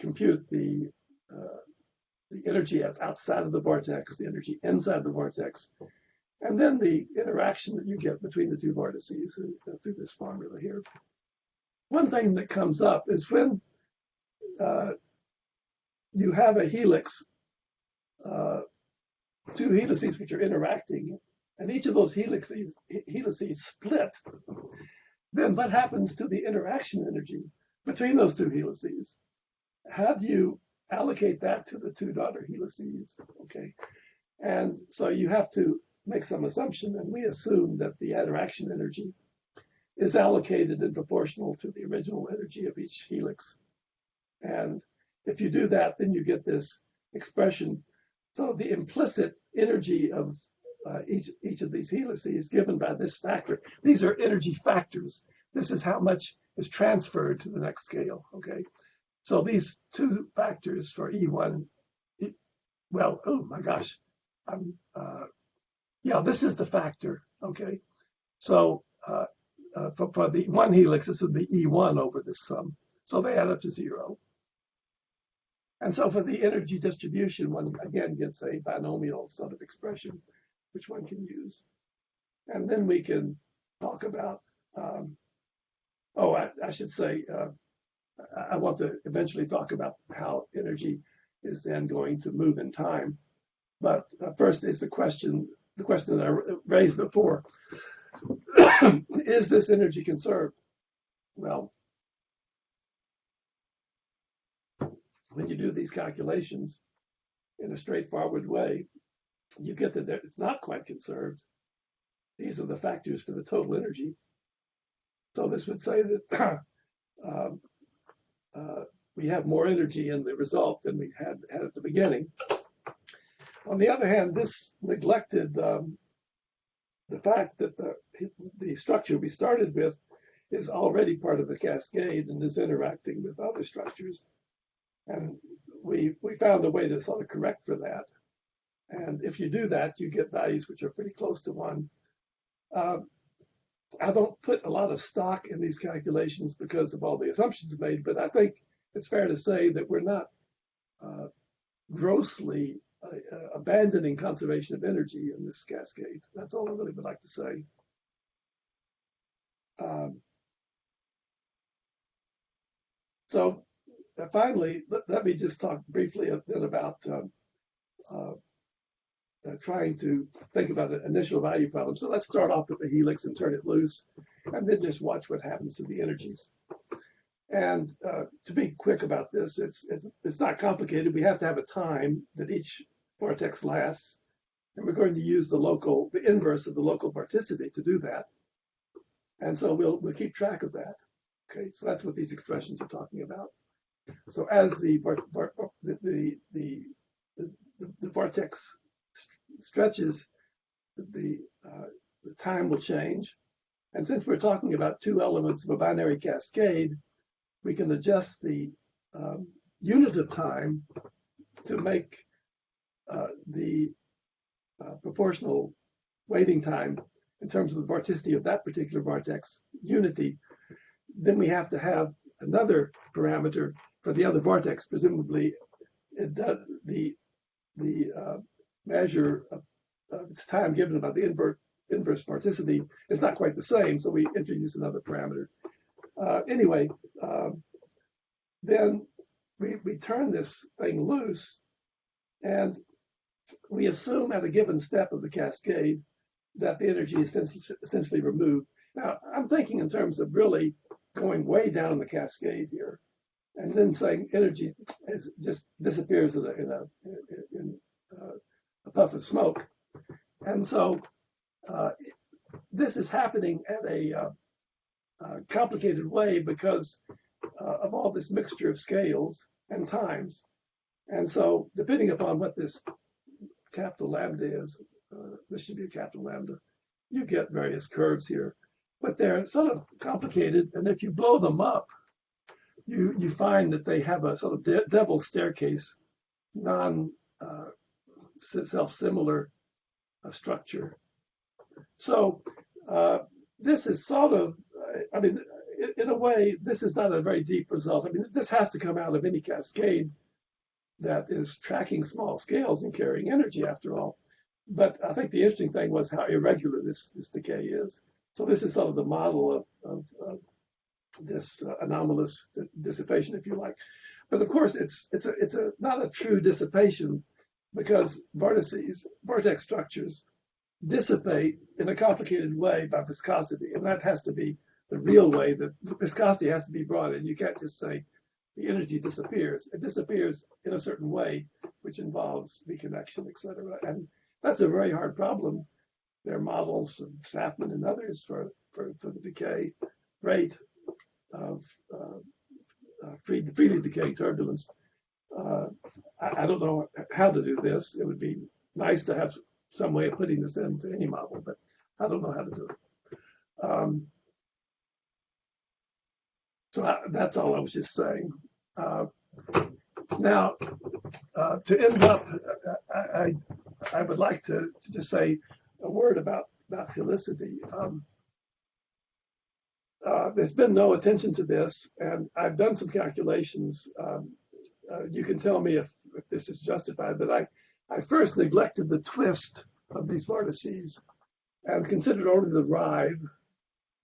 compute the energy outside of the vortex, the energy inside the vortex, and then the interaction that you get between the two vortices through this formula here. One thing that comes up is when you have a helix, two helices which are interacting, and each of those helices split, then what happens to the interaction energy between those two helices? How do you allocate that to the two daughter helices? Okay, and so you have to make some assumption, and we assume that the interaction energy is allocated and proportional to the original energy of each helix. And if you do that, then you get this expression. So the implicit energy of each of these helices given by this factor. These are energy factors. This is how much is transferred to the next scale, okay? So these two factors for E1, oh my gosh, this is the factor, okay? So for the one helix, this would be E1 over this sum. So they add up to 0. And so for the energy distribution, one again gets a binomial sort of expression, which one can use. And then we can talk about, I should say, I want to eventually talk about how energy is then going to move in time. But first is the question that I raised before. Is this energy conserved? Well, when you do these calculations in a straightforward way, you get that it's not quite conserved. These are the factors for the total energy. So this would say that we have more energy in the result than we had at the beginning. On the other hand, this neglected the fact that the structure we started with is already part of the cascade and is interacting with other structures. And we found a way to sort of correct for that. And if you do that, you get values which are pretty close to 1. I don't put a lot of stock in these calculations because of all the assumptions made, but I think it's fair to say that we're not grossly abandoning conservation of energy in this cascade. That's all I really would like to say. So finally, let me just talk briefly then about trying to think about an initial value problem. So let's start off with the helix and turn it loose, and then just watch what happens to the energies. And to be quick about this, it's not complicated. We have to have a time that each vortex lasts, and we're going to use the inverse of the local vorticity to do that. And so we'll keep track of that. Okay, so that's what these expressions are talking about. So as the vortex stretches, the time will change. And since we're talking about two elements of a binary cascade, we can adjust the unit of time to make the proportional waiting time in terms of the vorticity of that particular vortex unity, then we have to have another parameter for the other vortex. Presumably, the measure of its time given about the inverse vorticity is not quite the same, so we introduce another parameter. Anyway, then we turn this thing loose, and we assume at a given step of the cascade that the energy is essentially removed. Now, I'm thinking in terms of really going way down the cascade here, and then saying energy just disappears in a puff of smoke. And so this is happening at a complicated way because of all this mixture of scales and times. And so depending upon what this capital lambda is, this should be a capital lambda, you get various curves here, but they're sort of complicated. And if you blow them up, you find that they have a sort of devil's staircase, self-similar structure. So this is sort of, I mean, in a way, this is not a very deep result. I mean, this has to come out of any cascade that is tracking small scales and carrying energy after all. But I think the interesting thing was how irregular this decay is. So this is sort of the model of this anomalous dissipation, if you like. But of course, it's not a true dissipation because vortex structures dissipate in a complicated way by viscosity, and that has to be the real way that viscosity has to be brought in. You can't just say the energy disappears. It disappears in a certain way, which involves reconnection, et cetera. And that's a very hard problem. There are models of Safman and others for the decay rate of freely decaying turbulence. I don't know how to do this. It would be nice to have some way of putting this into any model, but I don't know how to do it. So that's all I was just saying. Now, to end up, I would like to just say a word about helicity. There's been no attention to this, and I've done some calculations. You can tell me if this is justified, but I first neglected the twist of these vortices and considered only the writhe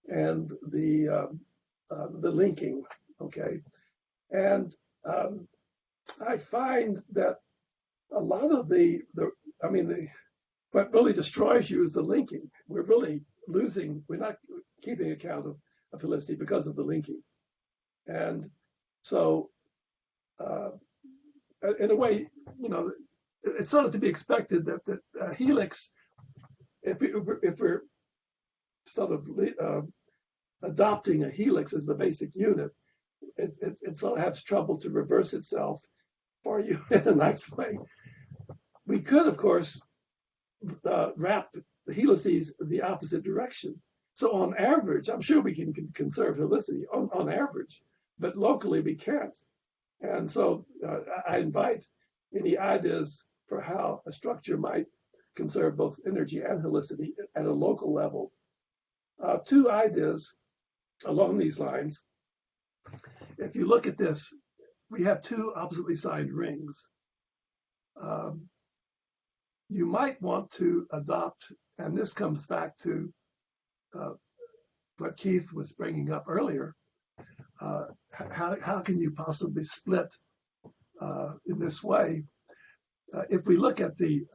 and the linking, okay? And I find that a lot of what really destroys you is the linking. We're really losing, we're not keeping account of helicity because of the linking. And so, in a way, it's sort of to be expected that the helix, if we're sort of adopting a helix as the basic unit, it sort of has trouble to reverse itself for you in a nice way. We could, of course, wrap the helices in the opposite direction. So on average, I'm sure we can conserve helicity on average, but locally we can't. And so I invite any ideas for how a structure might conserve both energy and helicity at a local level. Two ideas along these lines. If you look at this, we have two oppositely signed rings. You might want to adopt, and this comes back to what Keith was bringing up earlier. How can you possibly split in this way? If we look at the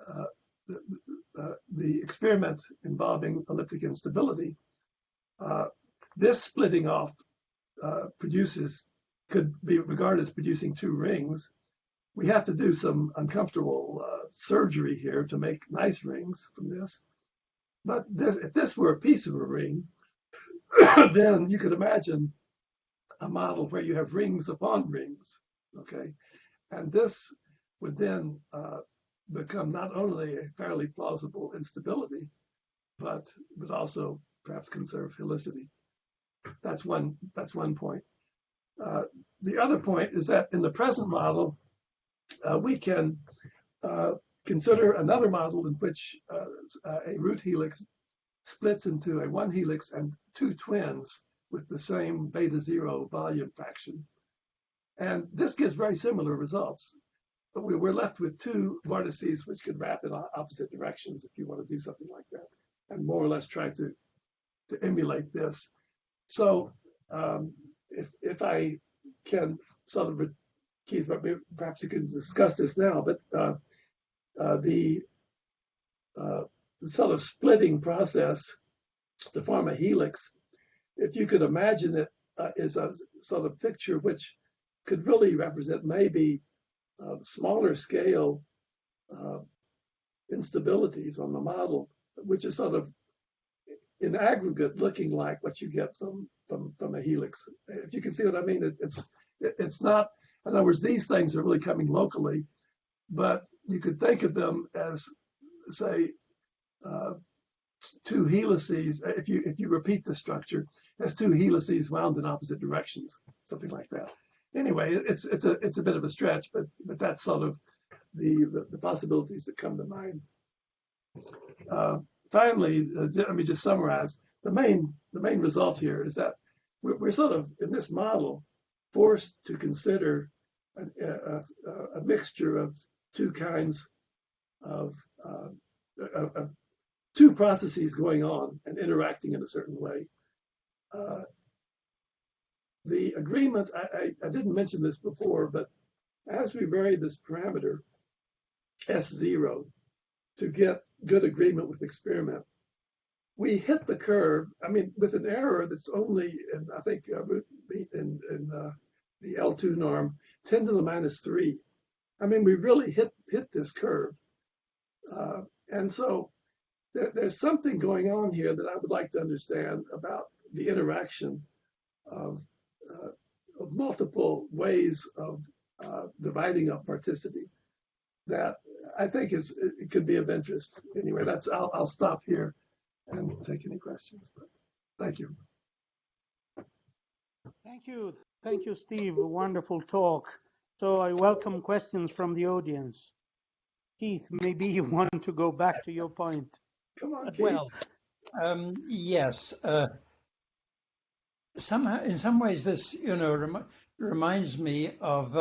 experiment involving elliptic instability, this splitting off could be regarded as producing two rings. We have to do some uncomfortable surgery here to make nice rings from this. But if this were a piece of a ring, then you could imagine a model where you have rings upon rings, okay? And this would then become not only a fairly plausible instability, but would also perhaps conserve helicity. That's one point. The other point is that in the present model, we can consider another model in which a root helix splits into a one helix and two twins with the same beta zero volume fraction. And this gives very similar results. But we're left with two vortices which could wrap in opposite directions if you want to do something like that, and more or less try to emulate this. So if I can sort of, Keith, perhaps you can discuss this now, but the sort of splitting process to form a helix, if you could imagine it, is a sort of picture which could really represent maybe smaller scale instabilities on the model, which is sort of in aggregate looking like what you get from a helix. If you can see what I mean, it's not, in other words, these things are really coming locally, but you could think of them as, say, two helices. If you repeat the structure as two helices wound in opposite directions, something like that. Anyway, it's a bit of a stretch, but that's sort of the possibilities that come to mind. Finally, let me just summarize. The main result here is that we're sort of in this model forced to consider a mixture of two kinds of two processes going on and interacting in a certain way. The agreement, I didn't mention this before, but as we vary this parameter, S0, to get good agreement with experiment, we hit the curve, I mean, with an error that's only, in, I think, in the L2 norm, 10 to the minus 3. I mean, we really hit this curve. And so there's something going on here that I would like to understand about the interaction of multiple ways of dividing up vorticity that I think it could be of interest. Anyway, I'll stop here and take any questions. But thank you.
Thank you, Steve. A wonderful talk. So I welcome questions from the audience. Keith, maybe you want to go back to your point.
Come on, Keith.
Well, yes. Somehow, in some ways, this reminds me of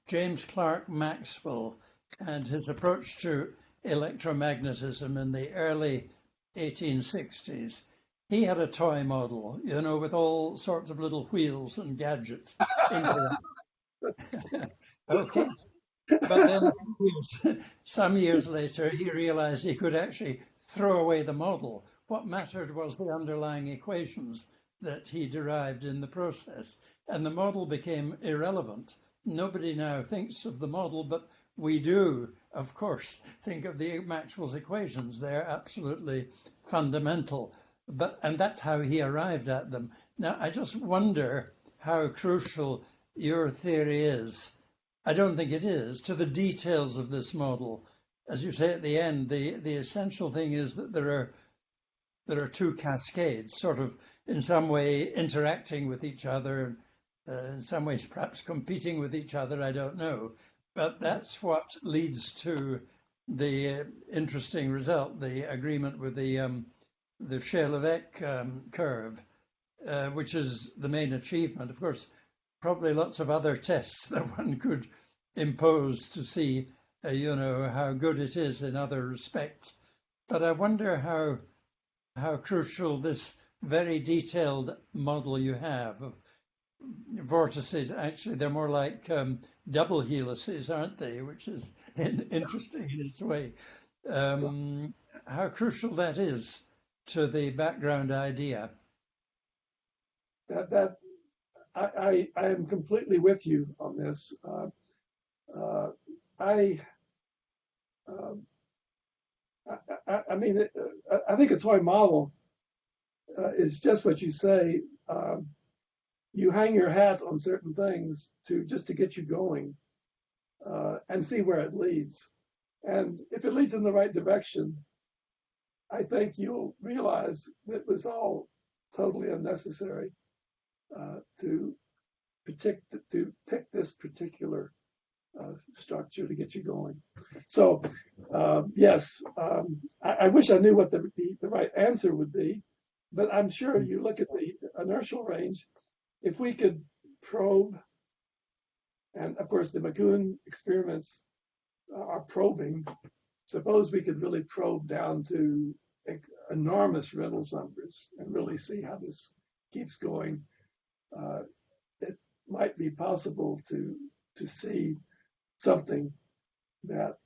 James Clerk Maxwell and his approach to electromagnetism in the early 1860s. He had a toy model, with all sorts of little wheels and gadgets into it. Okay. But then some years later, he realized he could actually throw away the model. What mattered was the underlying equations that he derived in the process. And the model became irrelevant. Nobody now thinks of the model, but we do, of course, think of the Maxwell's equations. They're absolutely fundamental. And that's how he arrived at them. Now, I just wonder how crucial your theory is. I don't think it is, to the details of this model. As you say at the end, the essential thing is that there are two cascades, sort of in some way interacting with each other, in some ways perhaps competing with each other, I don't know. But that's what leads to the interesting result, the agreement with the Childress curve, which is the main achievement. Of course, probably lots of other tests that one could impose to see, how good it is in other respects. But I wonder how crucial this very detailed model you have of vortices. Actually, they're more like double helices, aren't they? Which is interesting in its way. How crucial that is to the background idea.
I am completely with you on this. I think a toy model is just what you say. You hang your hat on certain things just to get you going and see where it leads. And if it leads in the right direction, I think you'll realize that it was all totally unnecessary to pick this particular structure to get you going. So yes, I wish I knew what the right answer would be, but I'm sure you look at the inertial range, if we could probe, and of course the Macoun experiments are probing, suppose we could really probe down to enormous Reynolds numbers and really see how this keeps going. It might be possible to see something that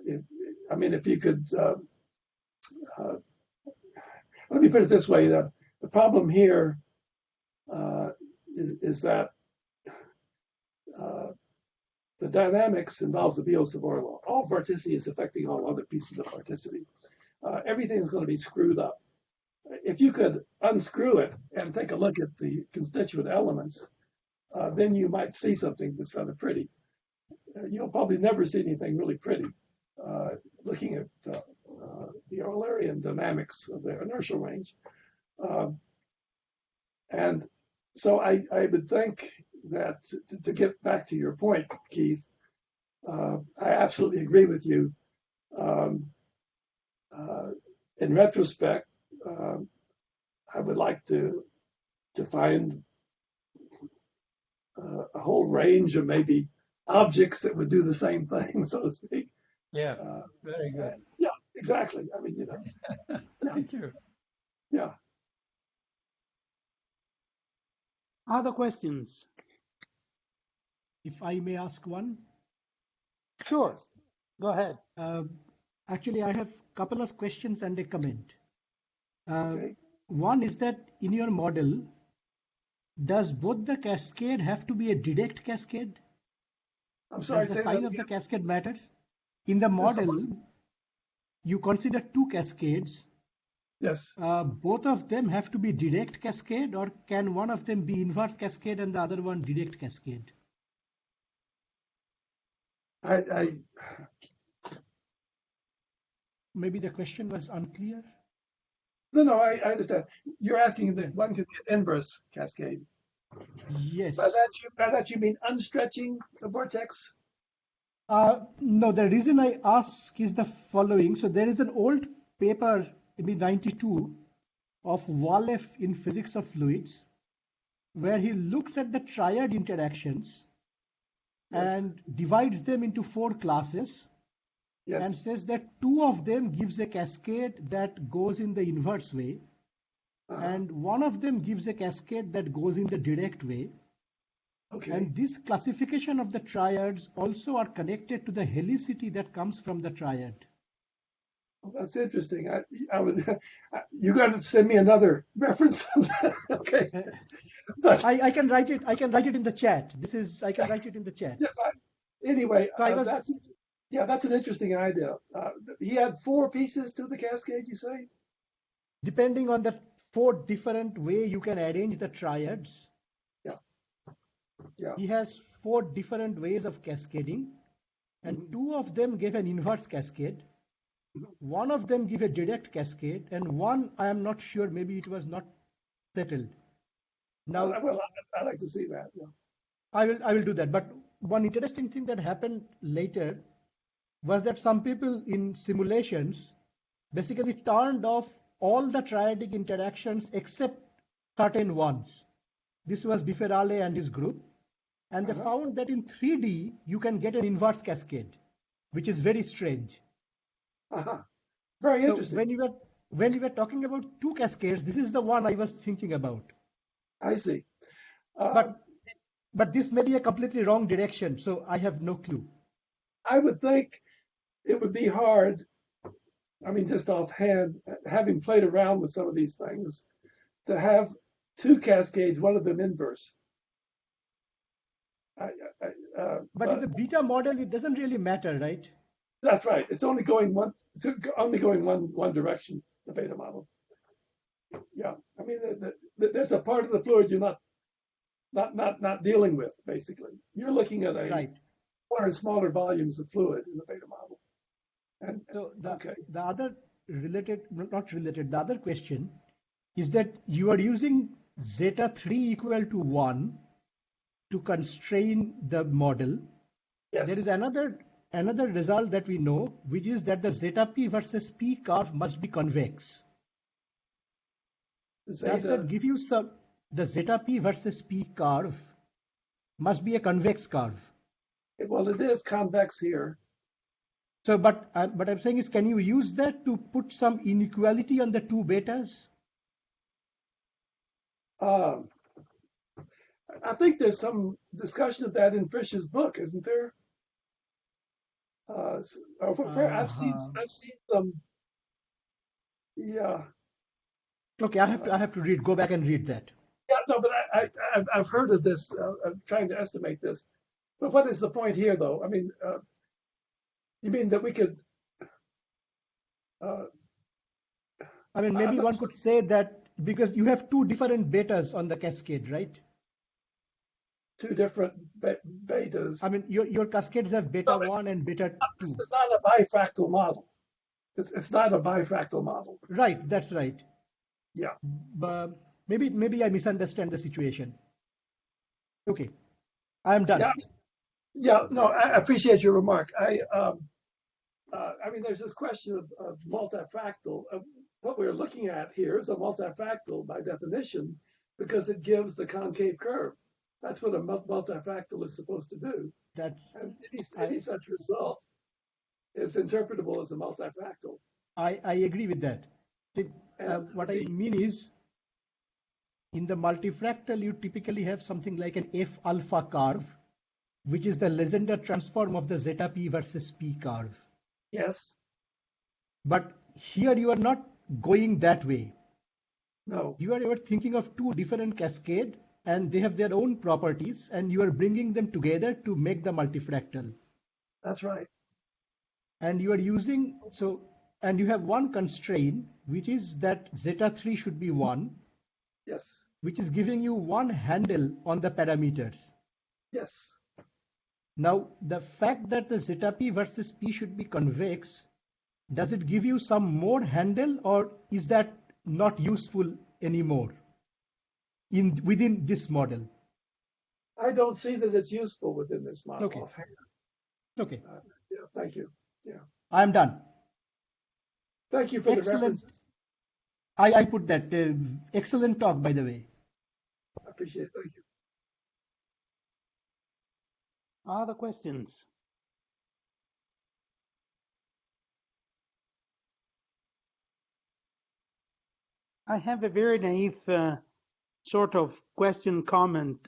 if you could let me put it this way, the problem here is that the dynamics involves the Biot-Savart law. All vorticity is affecting all other pieces of vorticity. Everything is going to be screwed up. If you could unscrew it and take a look at the constituent elements, then you might see something that's rather pretty. You'll probably never see anything really pretty looking at the Eulerian dynamics of the inertial range. And so I would think that to get back to your point, Keith, I absolutely agree with you. In retrospect, I would like to find a whole range of maybe objects that would do the same thing, so to speak.
Yeah, very good.
Yeah, exactly. I mean,
Thank you.
Yeah.
Other questions?
If I may ask one?
Sure. Go ahead.
Actually, I have a couple of questions and a comment.
Okay.
One is that in your model, does both the cascade have to be a direct cascade?
I'm sorry.
Does the sign of the cascade matters? In the model, you consider two cascades.
Yes.
Both of them have to be direct cascade, or can one of them be inverse cascade and the other one direct cascade? Maybe the question was unclear.
No, I understand. You're asking that one could get inverse cascade.
Yes.
By that you mean unstretching the vortex?
No, the reason I ask is the following. So there is an old paper, maybe 92, of Walef in Physics of Fluids, where he looks at the triad interactions and divides them into 4 classes and says that 2 of them gives a cascade that goes in the inverse way, and 1 of them gives a cascade that goes in the direct way.
Okay.
And this classification of the triads also are connected to the helicity that comes from the triad.
Well, that's interesting. I would. You got to send me another reference. Okay.
But I can write it. I can write it in the chat. I can write it in the chat.
Yeah, anyway,
So
that's an interesting idea. He had 4 pieces to the cascade, you say?
Depending on the 4 different way you can arrange the triads.
Yeah.
He has 4 different ways of cascading, and 2 of them give an inverse cascade. 1 of them give a direct cascade, and 1, I am not sure, maybe it was not settled. Now,
Well, I'd like to see that. Yeah.
I will do that. But one interesting thing that happened later was that some people in simulations basically turned off all the triadic interactions except certain ones. This was Bifferale and his group. And they found that in 3D, you can get an inverse cascade, which is very strange.
Very interesting.
So when you were talking about 2 cascades, this is the one I was thinking about.
I see.
But this may be a completely wrong direction, so I have no clue.
I would think it would be hard, I mean, just offhand, having played around with some of these things, to have 2 cascades, one of them inverse.
But in the beta model, it doesn't really matter, right?
That's right. It's only going one direction, the beta model. Yeah. I mean, there's a part of the fluid you're not dealing with, basically. You're looking at smaller and smaller volumes of fluid in the beta model. And
so the other the other question is that you are using zeta 3 equal to 1 to constrain the model,
Yes.
there is another result that we know, which is that the zeta p versus p curve must be convex. Does that give you some? The zeta p versus p curve must be a convex curve.
Well, it is convex here.
So, but I'm saying is, can you use that to put some inequality on the two betas?
I think there's some discussion of that in Frisch's book, isn't there? I've seen some. Yeah.
Okay, I have to go back and read that.
Yeah, no, but I've heard of this. I'm trying to estimate this. But what is the point here, though? I mean, you mean that we could?
I mean, maybe one could say that because you have two different betas on the cascade, right?
Two different betas.
I mean, your cascades have beta 1 and beta 2.
It's not a bifractal model. It's not a bifractal model.
Right, that's right.
Yeah.
But maybe I misunderstand the situation. Okay, I am done.
Yeah. No, I appreciate your remark. I mean, there's this question of multifractal. What we're looking at here is a multifractal by definition, because it gives the concave curve. That's what a multifractal is supposed to do. And any such result is interpretable as a multifractal.
I agree with that. What I mean is, in the multifractal, you typically have something like an F alpha curve, which is the Legendre transform of the zeta p versus p curve.
Yes.
But here you are not going that way.
No.
You are thinking of two different cascades, and they have their own properties, and you are bringing them together to make the multifractal.
That's right.
And you are using, and you have one constraint, which is that zeta 3 should be 1.
Yes.
Which is giving you one handle on the parameters.
Yes.
Now, the fact that the zeta p versus p should be convex, does it give you some more handle, or is that not useful anymore within this model?
I don't see that it's useful within this model.
Okay.
Okay. Yeah, thank you. Yeah.
I am done.
Thank you for the references.
I put that. Excellent talk, by the way.
I appreciate it. Thank you.
Other questions? I have a very naive sort of question comment.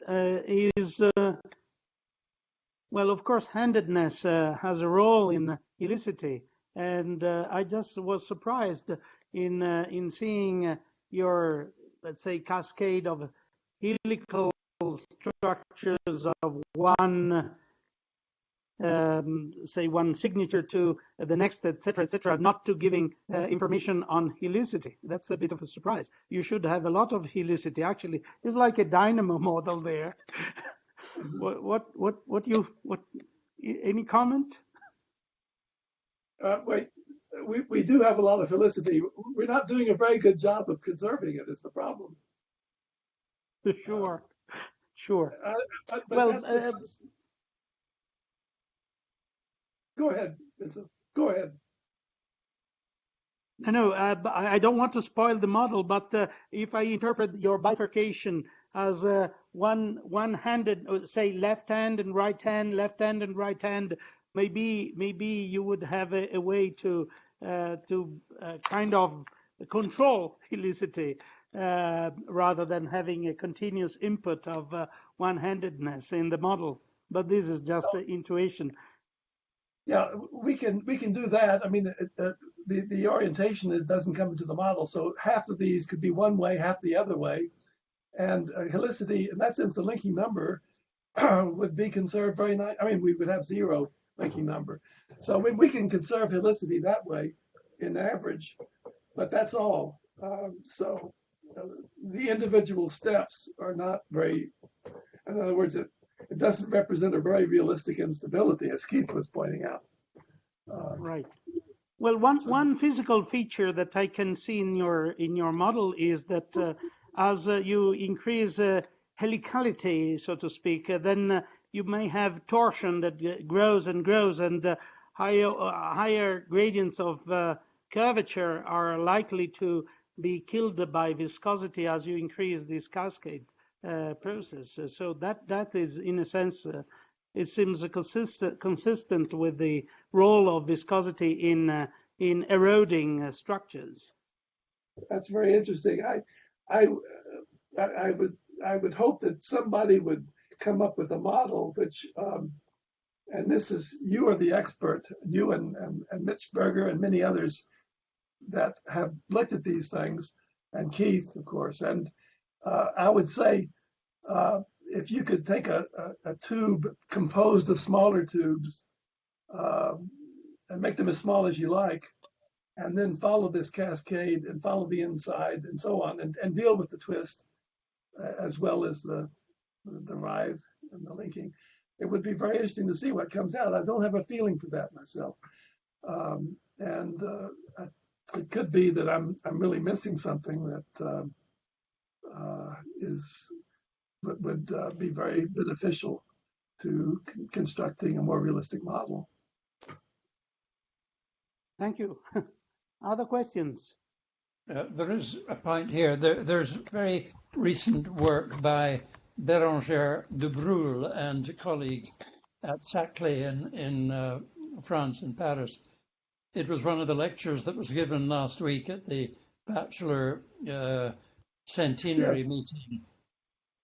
Well, of course, handedness has a role in helicity, and I just was surprised in seeing your, let's say, cascade of helical structures of one, say, one signature to the next, etc., not to giving information on helicity. That's a bit of a surprise. You should have a lot of helicity. Actually, it's like a dynamo model there. Any comment?
Wait, we do have a lot of helicity. We're not doing a very good job of conserving it, is the problem.
Sure.
But well, go ahead, Vincent. Go ahead.
No, I don't want to spoil the model, but if I interpret your bifurcation as one-handed, say left hand and right hand, left hand and right hand, maybe you would have a way to kind of control helicity rather than having a continuous input of one-handedness in the model. But this is just intuition.
Yeah, we can do that. I mean, the orientation, it doesn't come into the model, so half of these could be one way, half the other way, and helicity, in that sense, the linking number would be conserved very nice. I mean, we would have zero linking number, so we can conserve helicity that way, in average, but that's all. So the individual steps are not very. In other words, it doesn't represent a very realistic instability, as Keith was pointing out.
Right. Well, one physical feature that I can see in your model is that as you increase helicality, so to speak, then you may have torsion that grows and grows, and higher gradients of curvature are likely to be killed by viscosity as you increase this cascade process. So that is, in a sense, it seems consistent with the role of viscosity in eroding structures.
That's very interesting. I would hope that somebody would come up with a model which, and this is, you are the expert, you and Mitch Berger and many others that have looked at these things, and Keith, of course. And I would say, if you could take a tube composed of smaller tubes and make them as small as you like, and then follow this cascade and follow the inside and so on, and deal with the twist as well as the writhe and the linking. It would be very interesting to see what comes out. I don't have a feeling for that myself, and it could be that I'm really missing something that would be very beneficial to constructing a more realistic model.
Thank you. Other questions?
There is a point here. There's very recent work by Bérengère de Breuil and colleagues at Saclay in France, in Paris. It was one of the lectures that was given last week at the Bachelor Centenary meeting.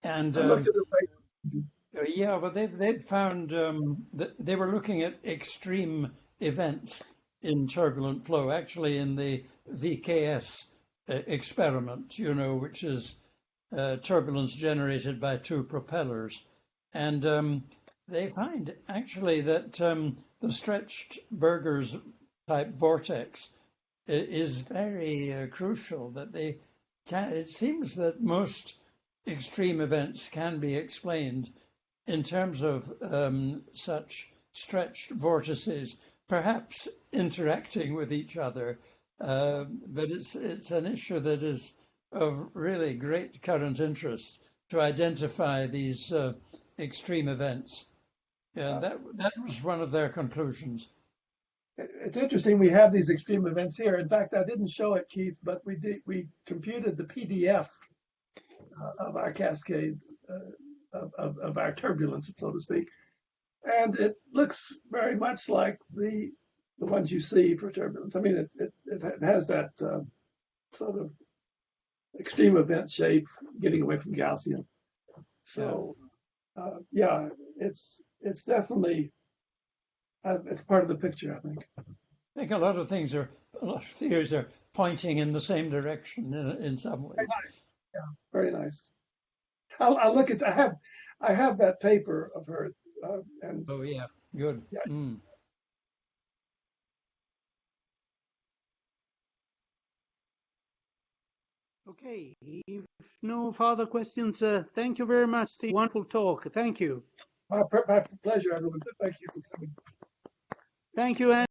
And
I looked at it
yeah, but they'd found that they were looking at extreme events in turbulent flow, actually in the VKS experiment, which is turbulence generated by two propellers. And they find actually that the stretched Berger's type vortex is very crucial, that it seems that most extreme events can be explained in terms of such stretched vortices, perhaps interacting with each other, but it's an issue that is of really great current interest to identify these extreme events. That was one of their conclusions.
It's interesting we have these extreme events here. In fact, I didn't show it, Keith, but we computed the PDF of our cascade of our turbulence, so to speak, and it looks very much like the ones you see for turbulence. I mean, it has that sort of extreme event shape, getting away from Gaussian. So yeah, it's definitely it's part of the picture, I think.
I think a lot of theories are pointing in the same direction in some ways.
Very nice. Yeah, very nice. I'll look at. I have that paper of her. And
oh yeah, good.
Yeah.
Okay, if no further questions, thank you very much, Steve. Wonderful talk. Thank you.
My pleasure, everyone. Thank you for coming.
Thank you, Andy.